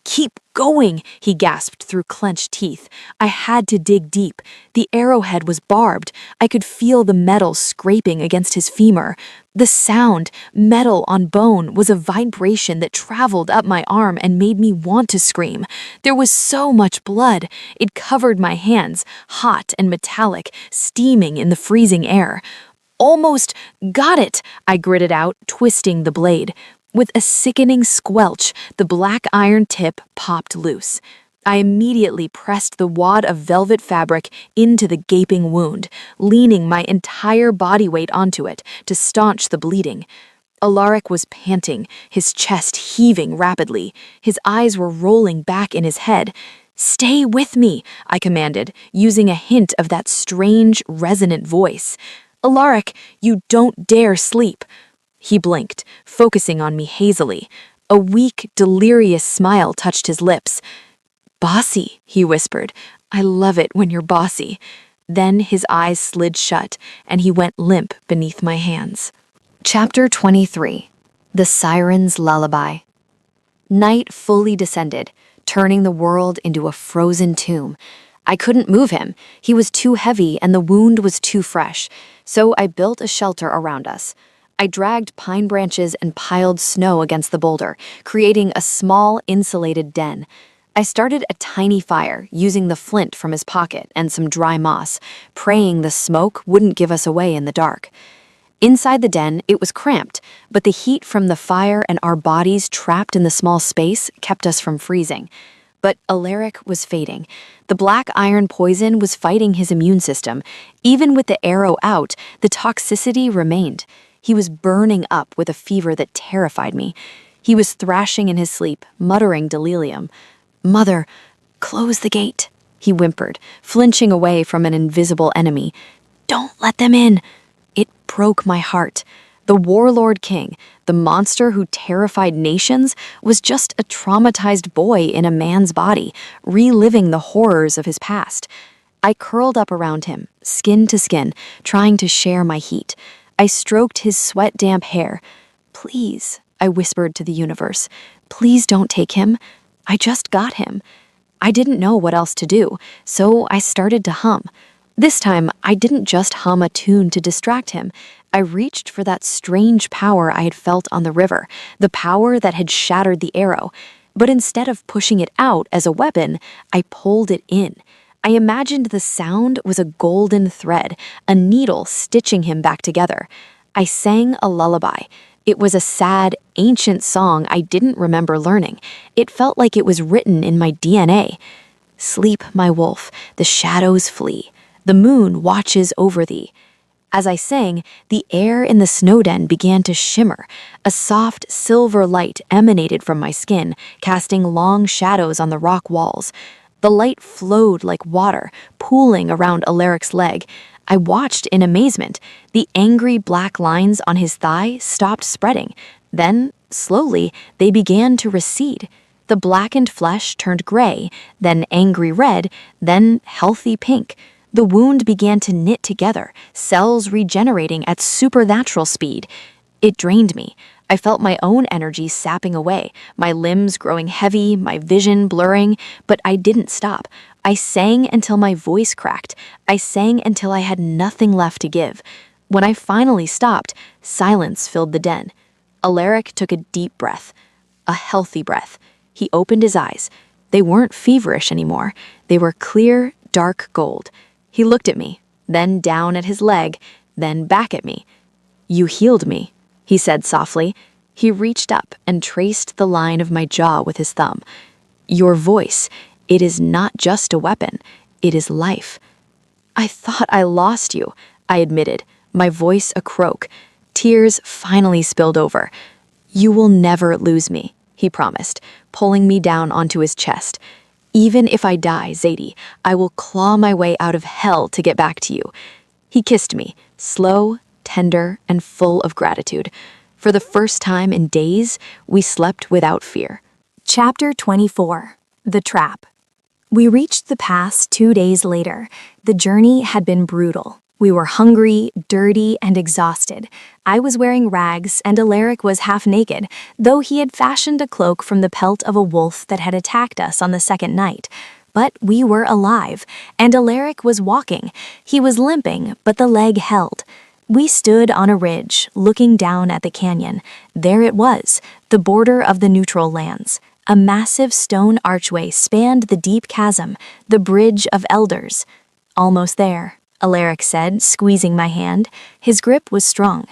"Keep going," he gasped through clenched teeth. I had to dig deep. The arrowhead was barbed. I could feel the metal scraping against his femur. The sound, metal on bone, was a vibration that traveled up my arm and made me want to scream. There was so much blood. It covered my hands, hot and metallic, steaming in the freezing air. "Almost got it," I gritted out, twisting the blade. With a sickening squelch, the black iron tip popped loose. I immediately pressed the wad of velvet fabric into the gaping wound, leaning my entire body weight onto it to staunch the bleeding. Alaric was panting, his chest heaving rapidly. His eyes were rolling back in his head. "Stay with me," I commanded, using a hint of that strange, resonant voice. "Alaric, you don't dare sleep." He blinked, focusing on me hazily. A weak, delirious smile touched his lips. "Bossy," he whispered. "I love it when you're bossy." Then his eyes slid shut, and he went limp beneath my hands. Chapter 23. The Siren's Lullaby. Night fully descended, turning the world into a frozen tomb. I couldn't move him. He was too heavy and the wound was too fresh, so I built a shelter around us. I dragged pine branches and piled snow against the boulder, creating a small, insulated den. I started a tiny fire, using the flint from his pocket and some dry moss, praying the smoke wouldn't give us away in the dark. Inside the den, it was cramped, but the heat from the fire and our bodies trapped in the small space kept us from freezing. But Alaric was fading. The black iron poison was fighting his immune system. Even with the arrow out, the toxicity remained. He was burning up with a fever that terrified me. He was thrashing in his sleep, muttering delirium. "Mother, close the gate," he whimpered, flinching away from an invisible enemy. "Don't let them in." It broke my heart. The warlord king, the monster who terrified nations, was just a traumatized boy in a man's body, reliving the horrors of his past. I curled up around him, skin to skin, trying to share my heat. I stroked his sweat-damp hair. "Please," I whispered to the universe, "please don't take him. I just got him." I didn't know what else to do, so I started to hum. This time, I didn't just hum a tune to distract him. I reached for that strange power I had felt on the river, the power that had shattered the arrow. But instead of pushing it out as a weapon, I pulled it in. I imagined the sound was a golden thread, a needle stitching him back together. I sang a lullaby. It was a sad, ancient song I didn't remember learning. It felt like it was written in my DNA. "Sleep, my wolf, the shadows flee. The moon watches over thee." As I sang, the air in the snow den began to shimmer. A soft, silver light emanated from my skin, casting long shadows on the rock walls. The light flowed like water, pooling around Alaric's leg. I watched in amazement. The angry black lines on his thigh stopped spreading. Then, slowly, they began to recede. The blackened flesh turned gray, then angry red, then healthy pink. The wound began to knit together, cells regenerating at supernatural speed. It drained me. I felt my own energy sapping away, my limbs growing heavy, my vision blurring, but I didn't stop. I sang until my voice cracked. I sang until I had nothing left to give. When I finally stopped, silence filled the den. Alaric took a deep breath, a healthy breath. He opened his eyes. They weren't feverish anymore. They were clear, dark gold. He looked at me, then down at his leg, then back at me. "You healed me," he said softly. He reached up and traced the line of my jaw with his thumb. "Your voice, it is not just a weapon, it is life." "I thought I lost you," I admitted, my voice a croak. Tears finally spilled over. "You will never lose me," he promised, pulling me down onto his chest. "Even if I die, Zadie, I will claw my way out of hell to get back to you." He kissed me, slow, tender, and full of gratitude. For the first time in days, we slept without fear. Chapter 24. The Trap. We reached the pass 2 days later. The journey had been brutal. We were hungry, dirty, and exhausted. I was wearing rags, and Alaric was half naked, though he had fashioned a cloak from the pelt of a wolf that had attacked us on the second night. But we were alive, and Alaric was walking. He was limping, but the leg held. We stood on a ridge, looking down at the canyon. There it was, the border of the neutral lands. A massive stone archway spanned the deep chasm, the Bridge of Elders. "Almost there," Alaric said, squeezing my hand. His grip was strong.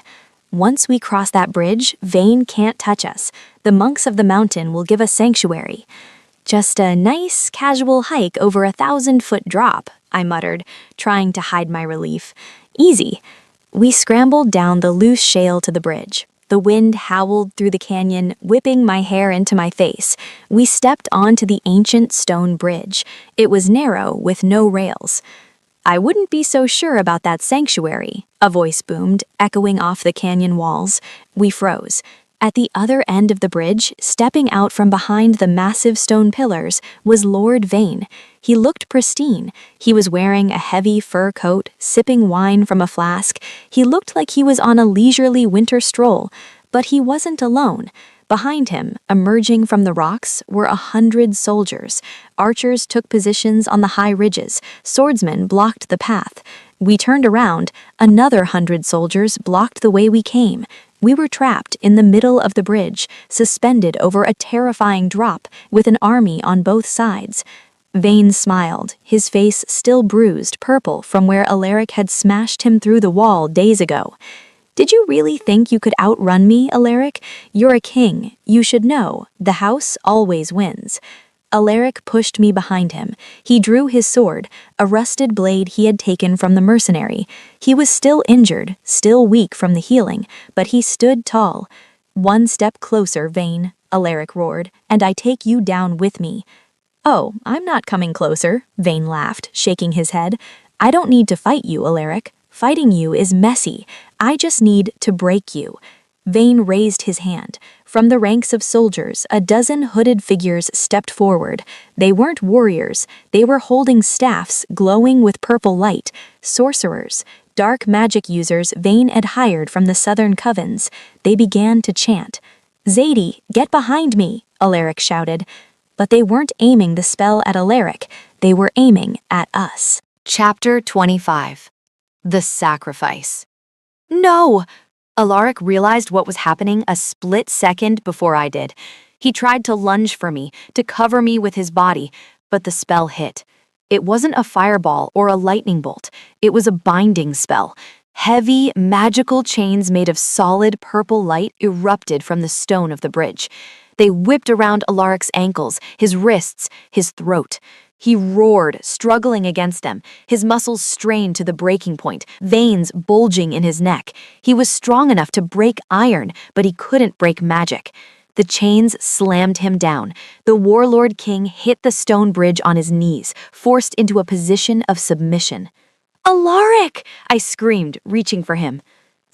"Once we cross that bridge, Vane can't touch us. The monks of the mountain will give us sanctuary." "Just a nice, casual hike over a 1,000-foot drop," I muttered, trying to hide my relief. "Easy." We scrambled down the loose shale to the bridge. The wind howled through the canyon, whipping my hair into my face. We stepped onto the ancient stone bridge. It was narrow, with no rails. "I wouldn't be so sure about that sanctuary," a voice boomed, echoing off the canyon walls. We froze. At the other end of the bridge, stepping out from behind the massive stone pillars, was Lord Vane. He looked pristine. He was wearing a heavy fur coat, sipping wine from a flask. He looked like he was on a leisurely winter stroll. But he wasn't alone. Behind him, emerging from the rocks, were 100 soldiers. Archers took positions on the high ridges. Swordsmen blocked the path. We turned around. Another 100 soldiers blocked the way we came. We were trapped in the middle of the bridge, suspended over a terrifying drop, with an army on both sides. Vane smiled, his face still bruised purple from where Alaric had smashed him through the wall days ago. "Did you really think you could outrun me, Alaric? You're a king. You should know. The house always wins." Alaric pushed me behind him. He drew his sword, a rusted blade he had taken from the mercenary. He was still injured, still weak from the healing, but he stood tall. "One step closer, Vane," Alaric roared, "and I take you down with me." "Oh, I'm not coming closer," Vane laughed, shaking his head. "I don't need to fight you, Alaric. Fighting you is messy. I just need to break you." Vane raised his hand. From the ranks of soldiers, a dozen hooded figures stepped forward. They weren't warriors. They were holding staffs glowing with purple light. Sorcerers, dark magic users Vane had hired from the southern covens. They began to chant. "Zadie, get behind me," Alaric shouted. But they weren't aiming the spell at Alaric. They were aiming at us. Chapter 25. The Sacrifice. "No!" Alaric realized what was happening a split second before I did. He tried to lunge for me, to cover me with his body, but the spell hit. It wasn't a fireball or a lightning bolt. It was a binding spell. Heavy, magical chains made of solid purple light erupted from the stone of the bridge. They whipped around Alaric's ankles, his wrists, his throat. He roared, struggling against them, his muscles strained to the breaking point, veins bulging in his neck. He was strong enough to break iron, but he couldn't break magic. The chains slammed him down. The warlord king hit the stone bridge on his knees, forced into a position of submission. "Alaric!" I screamed, reaching for him.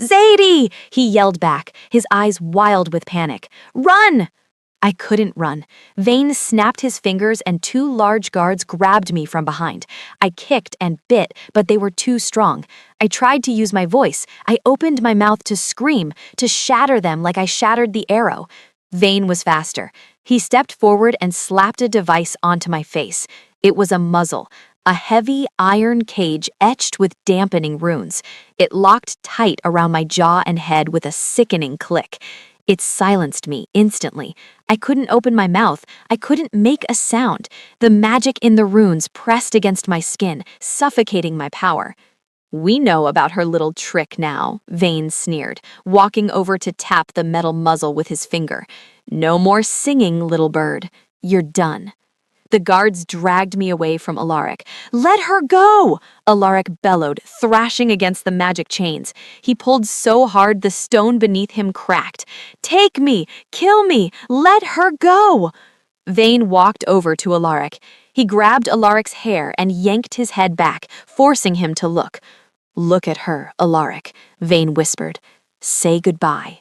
"Zadie!" he yelled back, his eyes wild with panic. "Run!" I couldn't run. Vane snapped his fingers and two large guards grabbed me from behind. I kicked and bit, but they were too strong. I tried to use my voice. I opened my mouth to scream, to shatter them like I shattered the arrow. Vane was faster. He stepped forward and slapped a device onto my face. It was a muzzle, a heavy iron cage etched with dampening runes. It locked tight around my jaw and head with a sickening click. It silenced me instantly. I couldn't open my mouth. I couldn't make a sound. The magic in the runes pressed against my skin, suffocating my power. "We know about her little trick now," Vane sneered, walking over to tap the metal muzzle with his finger. "No more singing, little bird. You're done." The guards dragged me away from Alaric. "Let her go!" Alaric bellowed, thrashing against the magic chains. He pulled so hard the stone beneath him cracked. "Take me! Kill me! Let her go!" Vane walked over to Alaric. He grabbed Alaric's hair and yanked his head back, forcing him to look. "Look at her, Alaric," Vane whispered. "Say goodbye."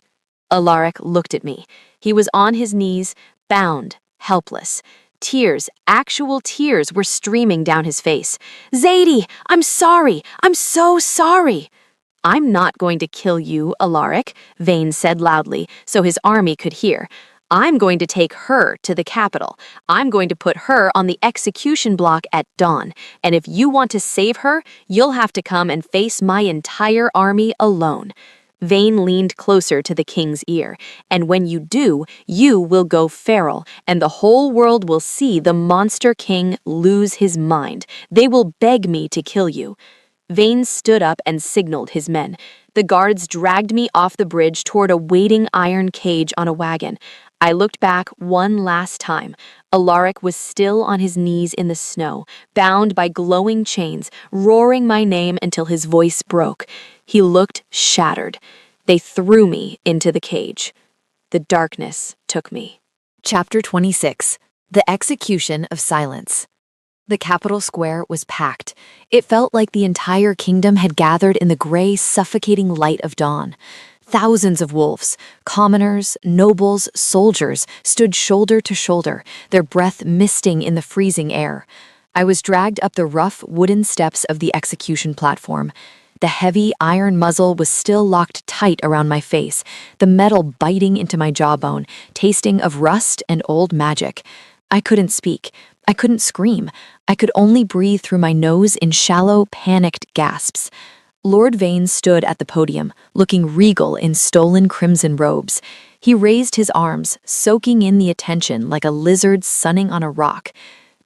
Alaric looked at me. He was on his knees, bound, helpless. Tears, actual tears, were streaming down his face. "Zadie, I'm sorry. I'm so sorry." "I'm not going to kill you, Alaric," Vane said loudly so his army could hear. "I'm going to take her to the capital. I'm going to put her on the execution block at dawn. And if you want to save her, you'll have to come and face my entire army alone." Vane leaned closer to the king's ear. "And when you do, you will go feral, and the whole world will see the monster king lose his mind. They will beg me to kill you." Vane stood up and signaled his men. The guards dragged me off the bridge toward a waiting iron cage on a wagon. I looked back one last time. Alaric was still on his knees in the snow, bound by glowing chains, roaring my name until his voice broke. He looked shattered. They threw me into the cage. The darkness took me. Chapter 26. The Execution of Silence. The capital square was packed. It felt like the entire kingdom had gathered in the gray, suffocating light of dawn. Thousands of wolves, commoners, nobles, soldiers, stood shoulder to shoulder, their breath misting in the freezing air. I was dragged up the rough wooden steps of the execution platform. The heavy iron muzzle was still locked tight around my face, the metal biting into my jawbone, tasting of rust and old magic. I couldn't speak. I couldn't scream. I could only breathe through my nose in shallow, panicked gasps. Lord Vane stood at the podium, looking regal in stolen crimson robes. He raised his arms, soaking in the attention like a lizard sunning on a rock.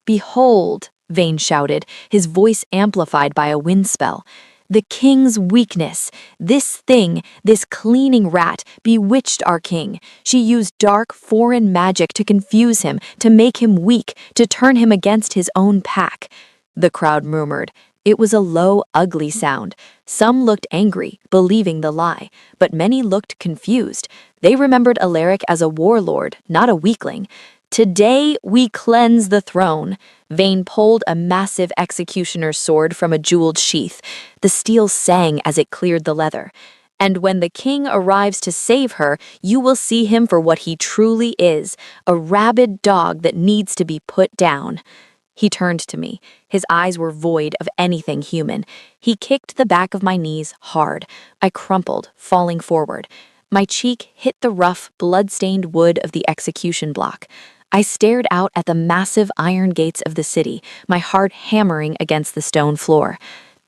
"Behold," Vane shouted, his voice amplified by a wind spell. "The king's weakness. This thing, this cleaning rat, bewitched our king. She used dark, foreign magic to confuse him, to make him weak, to turn him against his own pack." The crowd murmured. It was a low, ugly sound. Some looked angry, believing the lie, but many looked confused. They remembered Alaric as a warlord, not a weakling. "Today we cleanse the throne." Vane pulled a massive executioner's sword from a jeweled sheath. The steel sang as it cleared the leather. "And when the king arrives to save her, you will see him for what he truly is, a rabid dog that needs to be put down." He turned to me. His eyes were void of anything human. He kicked the back of my knees hard. I crumpled, falling forward. My cheek hit the rough, blood-stained wood of the execution block. I stared out at the massive iron gates of the city, my heart hammering against the stone floor.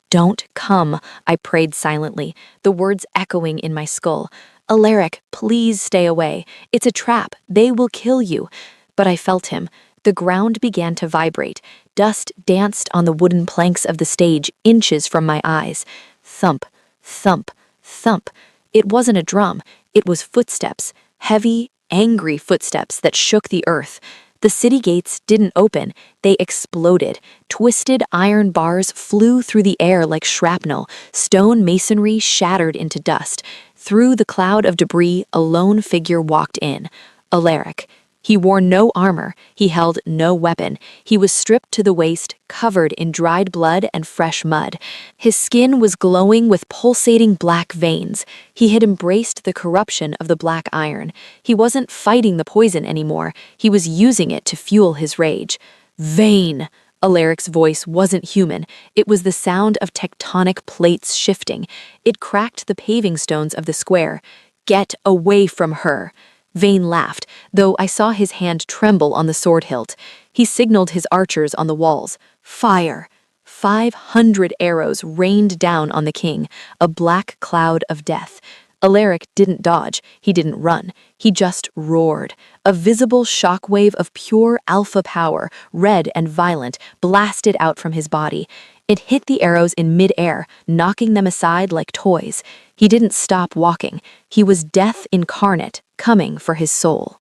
"Don't come," I prayed silently, the words echoing in my skull. "Alaric, please stay away. It's a trap. They will kill you." But I felt him. The ground began to vibrate. Dust danced on the wooden planks of the stage, inches from my eyes. Thump, thump, thump. It wasn't a drum. It was footsteps, heavy, angry footsteps that shook the earth. The city gates didn't open. They exploded. Twisted iron bars flew through the air like shrapnel. Stone masonry shattered into dust. Through the cloud of debris, a lone figure walked in. Alaric. He wore no armor, he held no weapon. He was stripped to the waist, covered in dried blood and fresh mud. His skin was glowing with pulsating black veins. He had embraced the corruption of the black iron. He wasn't fighting the poison anymore, he was using it to fuel his rage. Vayne! Alaric's voice wasn't human. It was the sound of tectonic plates shifting. It cracked the paving stones of the square. Get away from her! Vayne laughed, though I saw his hand tremble on the sword hilt. He signaled his archers on the walls. Fire! 500 arrows rained down on the king, a black cloud of death. Alaric didn't dodge, he didn't run, he just roared. A visible shockwave of pure alpha power, red and violent, blasted out from his body. It hit the arrows in mid-air, knocking them aside like toys. He didn't stop walking. He was death incarnate, coming for his soul.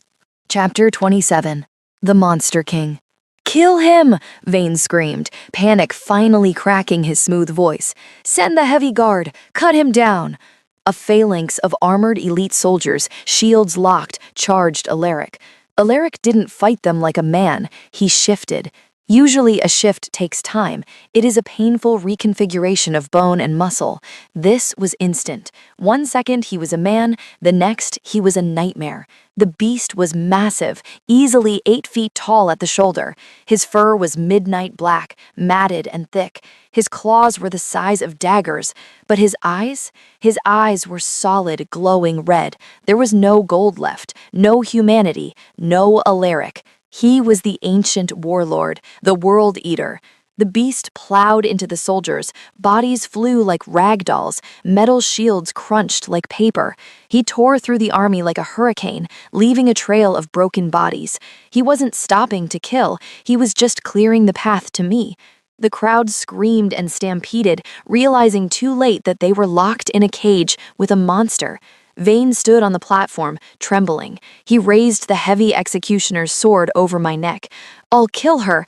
Chapter 27. The Monster King. "Kill him!" Vayne screamed, panic finally cracking his smooth voice. "Send the heavy guard! Cut him down!" A phalanx of armored elite soldiers, shields locked, charged Alaric. Alaric didn't fight them like a man, he shifted. Usually a shift takes time. It is a painful reconfiguration of bone and muscle. This was instant. 1 second he was a man, the next he was a nightmare. The beast was massive, easily 8 feet tall at the shoulder. His fur was midnight black, matted and thick. His claws were the size of daggers. But his eyes were solid, glowing red. There was no gold left, no humanity, no Alaric. He was the ancient warlord, the world eater. The beast plowed into the soldiers. Bodies flew like rag dolls. Metal shields crunched like paper. He tore through the army like a hurricane, leaving a trail of broken bodies. He wasn't stopping to kill. He was just clearing the path to me. The crowd screamed and stampeded, realizing too late that they were locked in a cage with a monster. Vayne stood on the platform, trembling. He raised the heavy executioner's sword over my neck. I'll kill her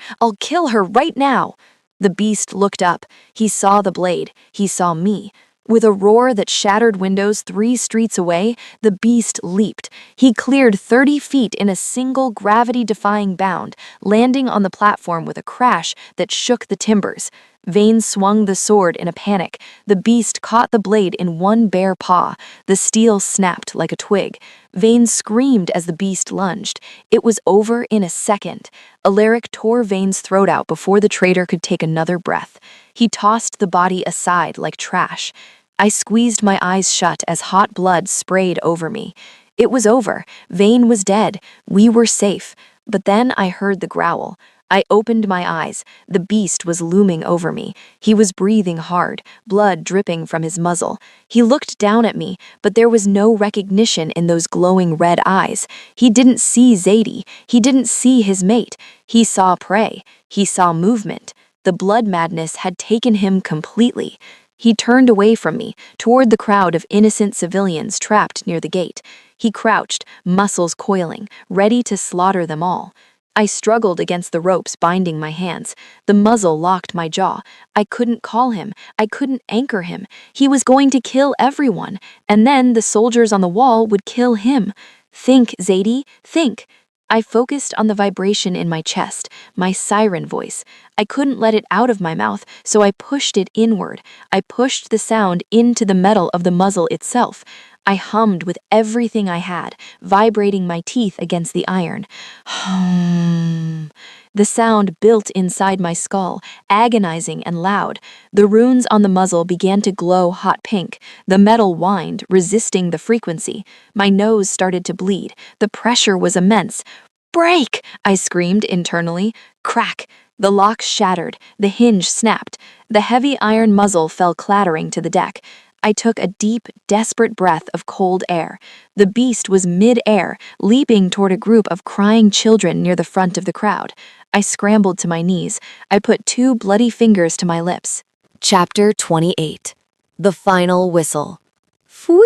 right now!" The beast looked up. He saw the blade. He saw me. With a roar that shattered windows 3 streets away, the beast leaped. He cleared 30 feet in a single gravity-defying bound, landing on the platform with a crash that shook the timbers. Vayne swung the sword in a panic. The beast caught the blade in one bare paw. The steel snapped like a twig. Vayne screamed as the beast lunged. It was over in a second. Alaric tore Vayne's throat out before the traitor could take another breath. He tossed the body aside like trash. I squeezed my eyes shut as hot blood sprayed over me. It was over. Vayne was dead. We were safe. But then I heard the growl. I opened my eyes. The beast was looming over me. He was breathing hard, blood dripping from his muzzle. He looked down at me, but there was no recognition in those glowing red eyes. He didn't see Zadie. He didn't see his mate. He saw prey. He saw movement. The blood madness had taken him completely. He turned away from me, toward the crowd of innocent civilians trapped near the gate. He crouched, muscles coiling, ready to slaughter them all. I struggled against the ropes binding my hands. The muzzle locked my jaw. I couldn't call him. I couldn't anchor him. He was going to kill everyone, and then the soldiers on the wall would kill him. Think, Zadie, think. I focused on the vibration in my chest, my siren voice. I couldn't let it out of my mouth, so I pushed it inward. I pushed the sound into the metal of the muzzle itself. I hummed with everything I had, vibrating my teeth against the iron. Hum. The sound built inside my skull, agonizing and loud. The runes on the muzzle began to glow hot pink. The metal whined, resisting the frequency. My nose started to bleed. The pressure was immense. "Break!" I screamed internally. Crack! The lock shattered. The hinge snapped. The heavy iron muzzle fell clattering to the deck. I took a deep, desperate breath of cold air. The beast was mid-air, leaping toward a group of crying children near the front of the crowd. I scrambled to my knees. I put 2 bloody fingers to my lips. Chapter 28. The Final Whistle. Fweet!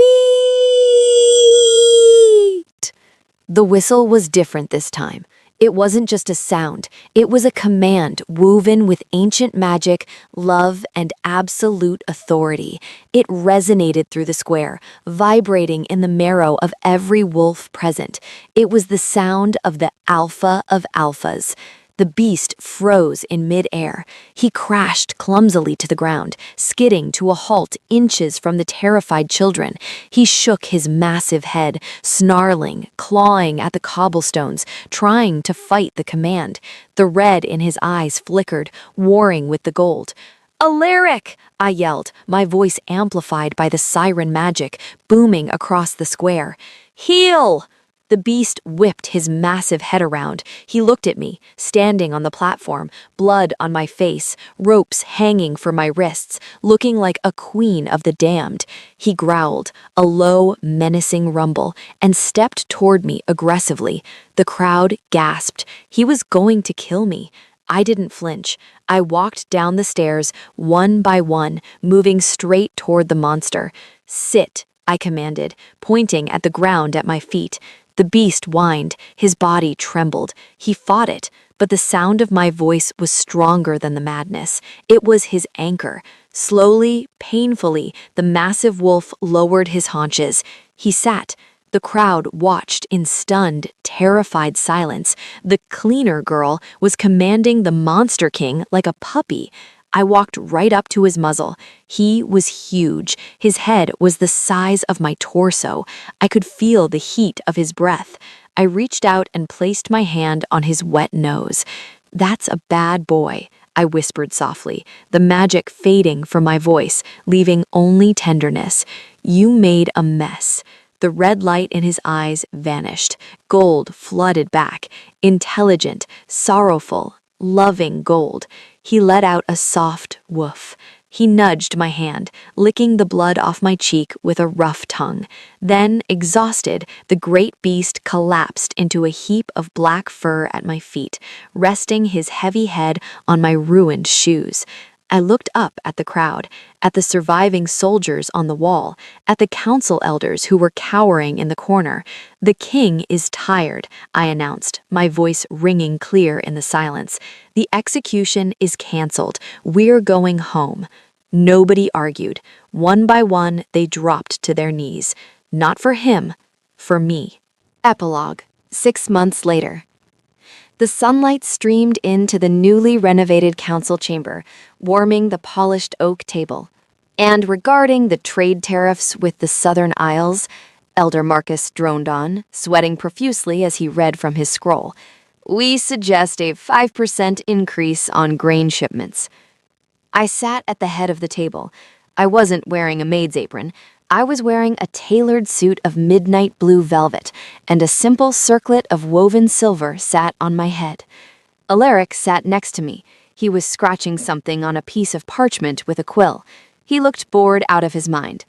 The whistle was different this time. It wasn't just a sound, it was a command woven with ancient magic, love, and absolute authority. It resonated through the square, vibrating in the marrow of every wolf present. It was the sound of the alpha of alphas. The beast froze in midair. He crashed clumsily to the ground, skidding to a halt inches from the terrified children. He shook his massive head, snarling, clawing at the cobblestones, trying to fight the command. The red in his eyes flickered, warring with the gold. "Alaric!" I yelled, my voice amplified by the siren magic, booming across the square. "Heal!" The beast whipped his massive head around. He looked at me, standing on the platform, blood on my face, ropes hanging from my wrists, looking like a queen of the damned. He growled, a low, menacing rumble, and stepped toward me aggressively. The crowd gasped. He was going to kill me. I didn't flinch. I walked down the stairs, one by one, moving straight toward the monster. "Sit," I commanded, pointing at the ground at my feet. The beast whined, his body trembled. He fought it, but the sound of my voice was stronger than the madness. It was his anchor. Slowly, painfully, the massive wolf lowered his haunches. He sat. The crowd watched in stunned, terrified silence. The cleaner girl was commanding the Monster King like a puppy. I walked right up to his muzzle. He was huge. His head was the size of my torso. I could feel the heat of his breath. I reached out and placed my hand on his wet nose. "That's a bad boy," I whispered softly, the magic fading from my voice, leaving only tenderness. "You made a mess." The red light in his eyes vanished. Gold flooded back. Intelligent, sorrowful, loving gold. He let out a soft woof. He nudged my hand, licking the blood off my cheek with a rough tongue. Then, exhausted, the great beast collapsed into a heap of black fur at my feet, resting his heavy head on my ruined shoes. I looked up at the crowd, at the surviving soldiers on the wall, at the council elders who were cowering in the corner. "The king is tired," I announced, my voice ringing clear in the silence. "The execution is canceled. We're going home." Nobody argued. One by one, they dropped to their knees. Not for him, for me. Epilogue. 6 months later. The sunlight streamed into the newly renovated council chamber, warming the polished oak table. "And regarding the trade tariffs with the Southern Isles," Elder Marcus droned on, sweating profusely as he read from his scroll, "we suggest a 5% increase on grain shipments." I sat at the head of the table. I wasn't wearing a maid's apron. I was wearing a tailored suit of midnight blue velvet, and a simple circlet of woven silver sat on my head. Alaric sat next to me. He was scratching something on a piece of parchment with a quill. He looked bored out of his mind.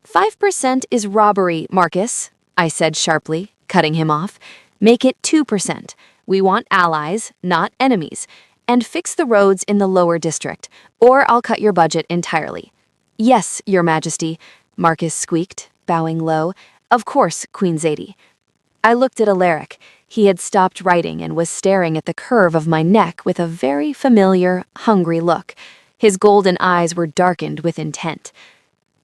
"5% is robbery, Marcus," I said sharply, cutting him off. "Make it 2%. We want allies, not enemies. And fix the roads in the lower district, or I'll cut your budget entirely." "Yes, Your Majesty," Marcus squeaked, bowing low. "Of course, Queen Zadie." I looked at Alaric. He had stopped writing and was staring at the curve of my neck with a very familiar, hungry look. His golden eyes were darkened with intent.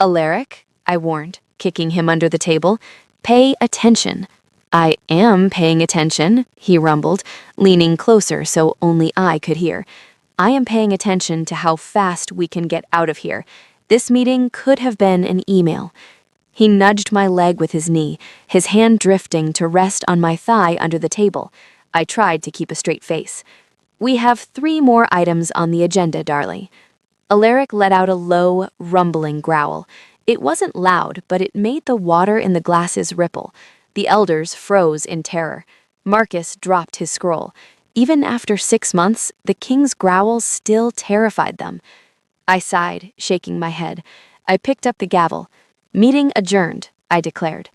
"Alaric," I warned, kicking him under the table, "pay attention." "I am paying attention," he rumbled, leaning closer so only I could hear. "I am paying attention to how fast we can get out of here. This meeting could have been an email." He nudged my leg with his knee, his hand drifting to rest on my thigh under the table. I tried to keep a straight face. "We have 3 more items on the agenda, darling." Alaric let out a low, rumbling growl. It wasn't loud, but it made the water in the glasses ripple. The elders froze in terror. Marcus dropped his scroll. Even after 6 months, the king's growls still terrified them. I sighed, shaking my head. I picked up the gavel. "Meeting adjourned," I declared.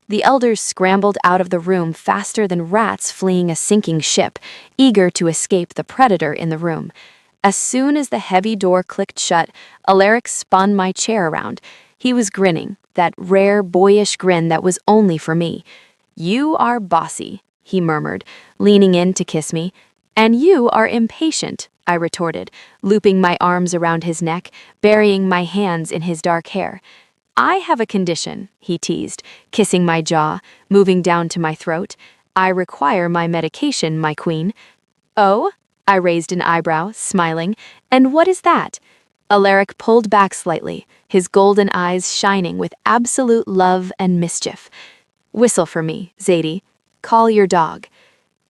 The elders scrambled out of the room faster than rats fleeing a sinking ship, eager to escape the predator in the room. As soon as the heavy door clicked shut, Alaric spun my chair around. He was grinning, that rare boyish grin that was only for me. "You are bossy," he murmured, leaning in to kiss me. And you are impatient, I retorted, looping my arms around his neck, burying my hands in his dark hair. I have a condition, he teased, kissing my jaw, moving down to my throat. I require my medication, my queen. Oh? I raised an eyebrow, smiling. And what is that? Alaric pulled back slightly, his golden eyes shining with absolute love and mischief. Whistle for me, Zadie. Call your dog.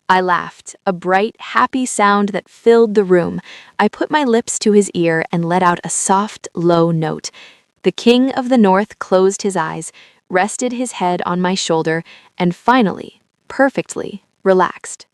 I laughed, a bright, happy sound that filled the room. I put my lips to his ear and let out a soft, low note. The King of the North closed his eyes, rested his head on my shoulder, and finally, perfectly, relaxed.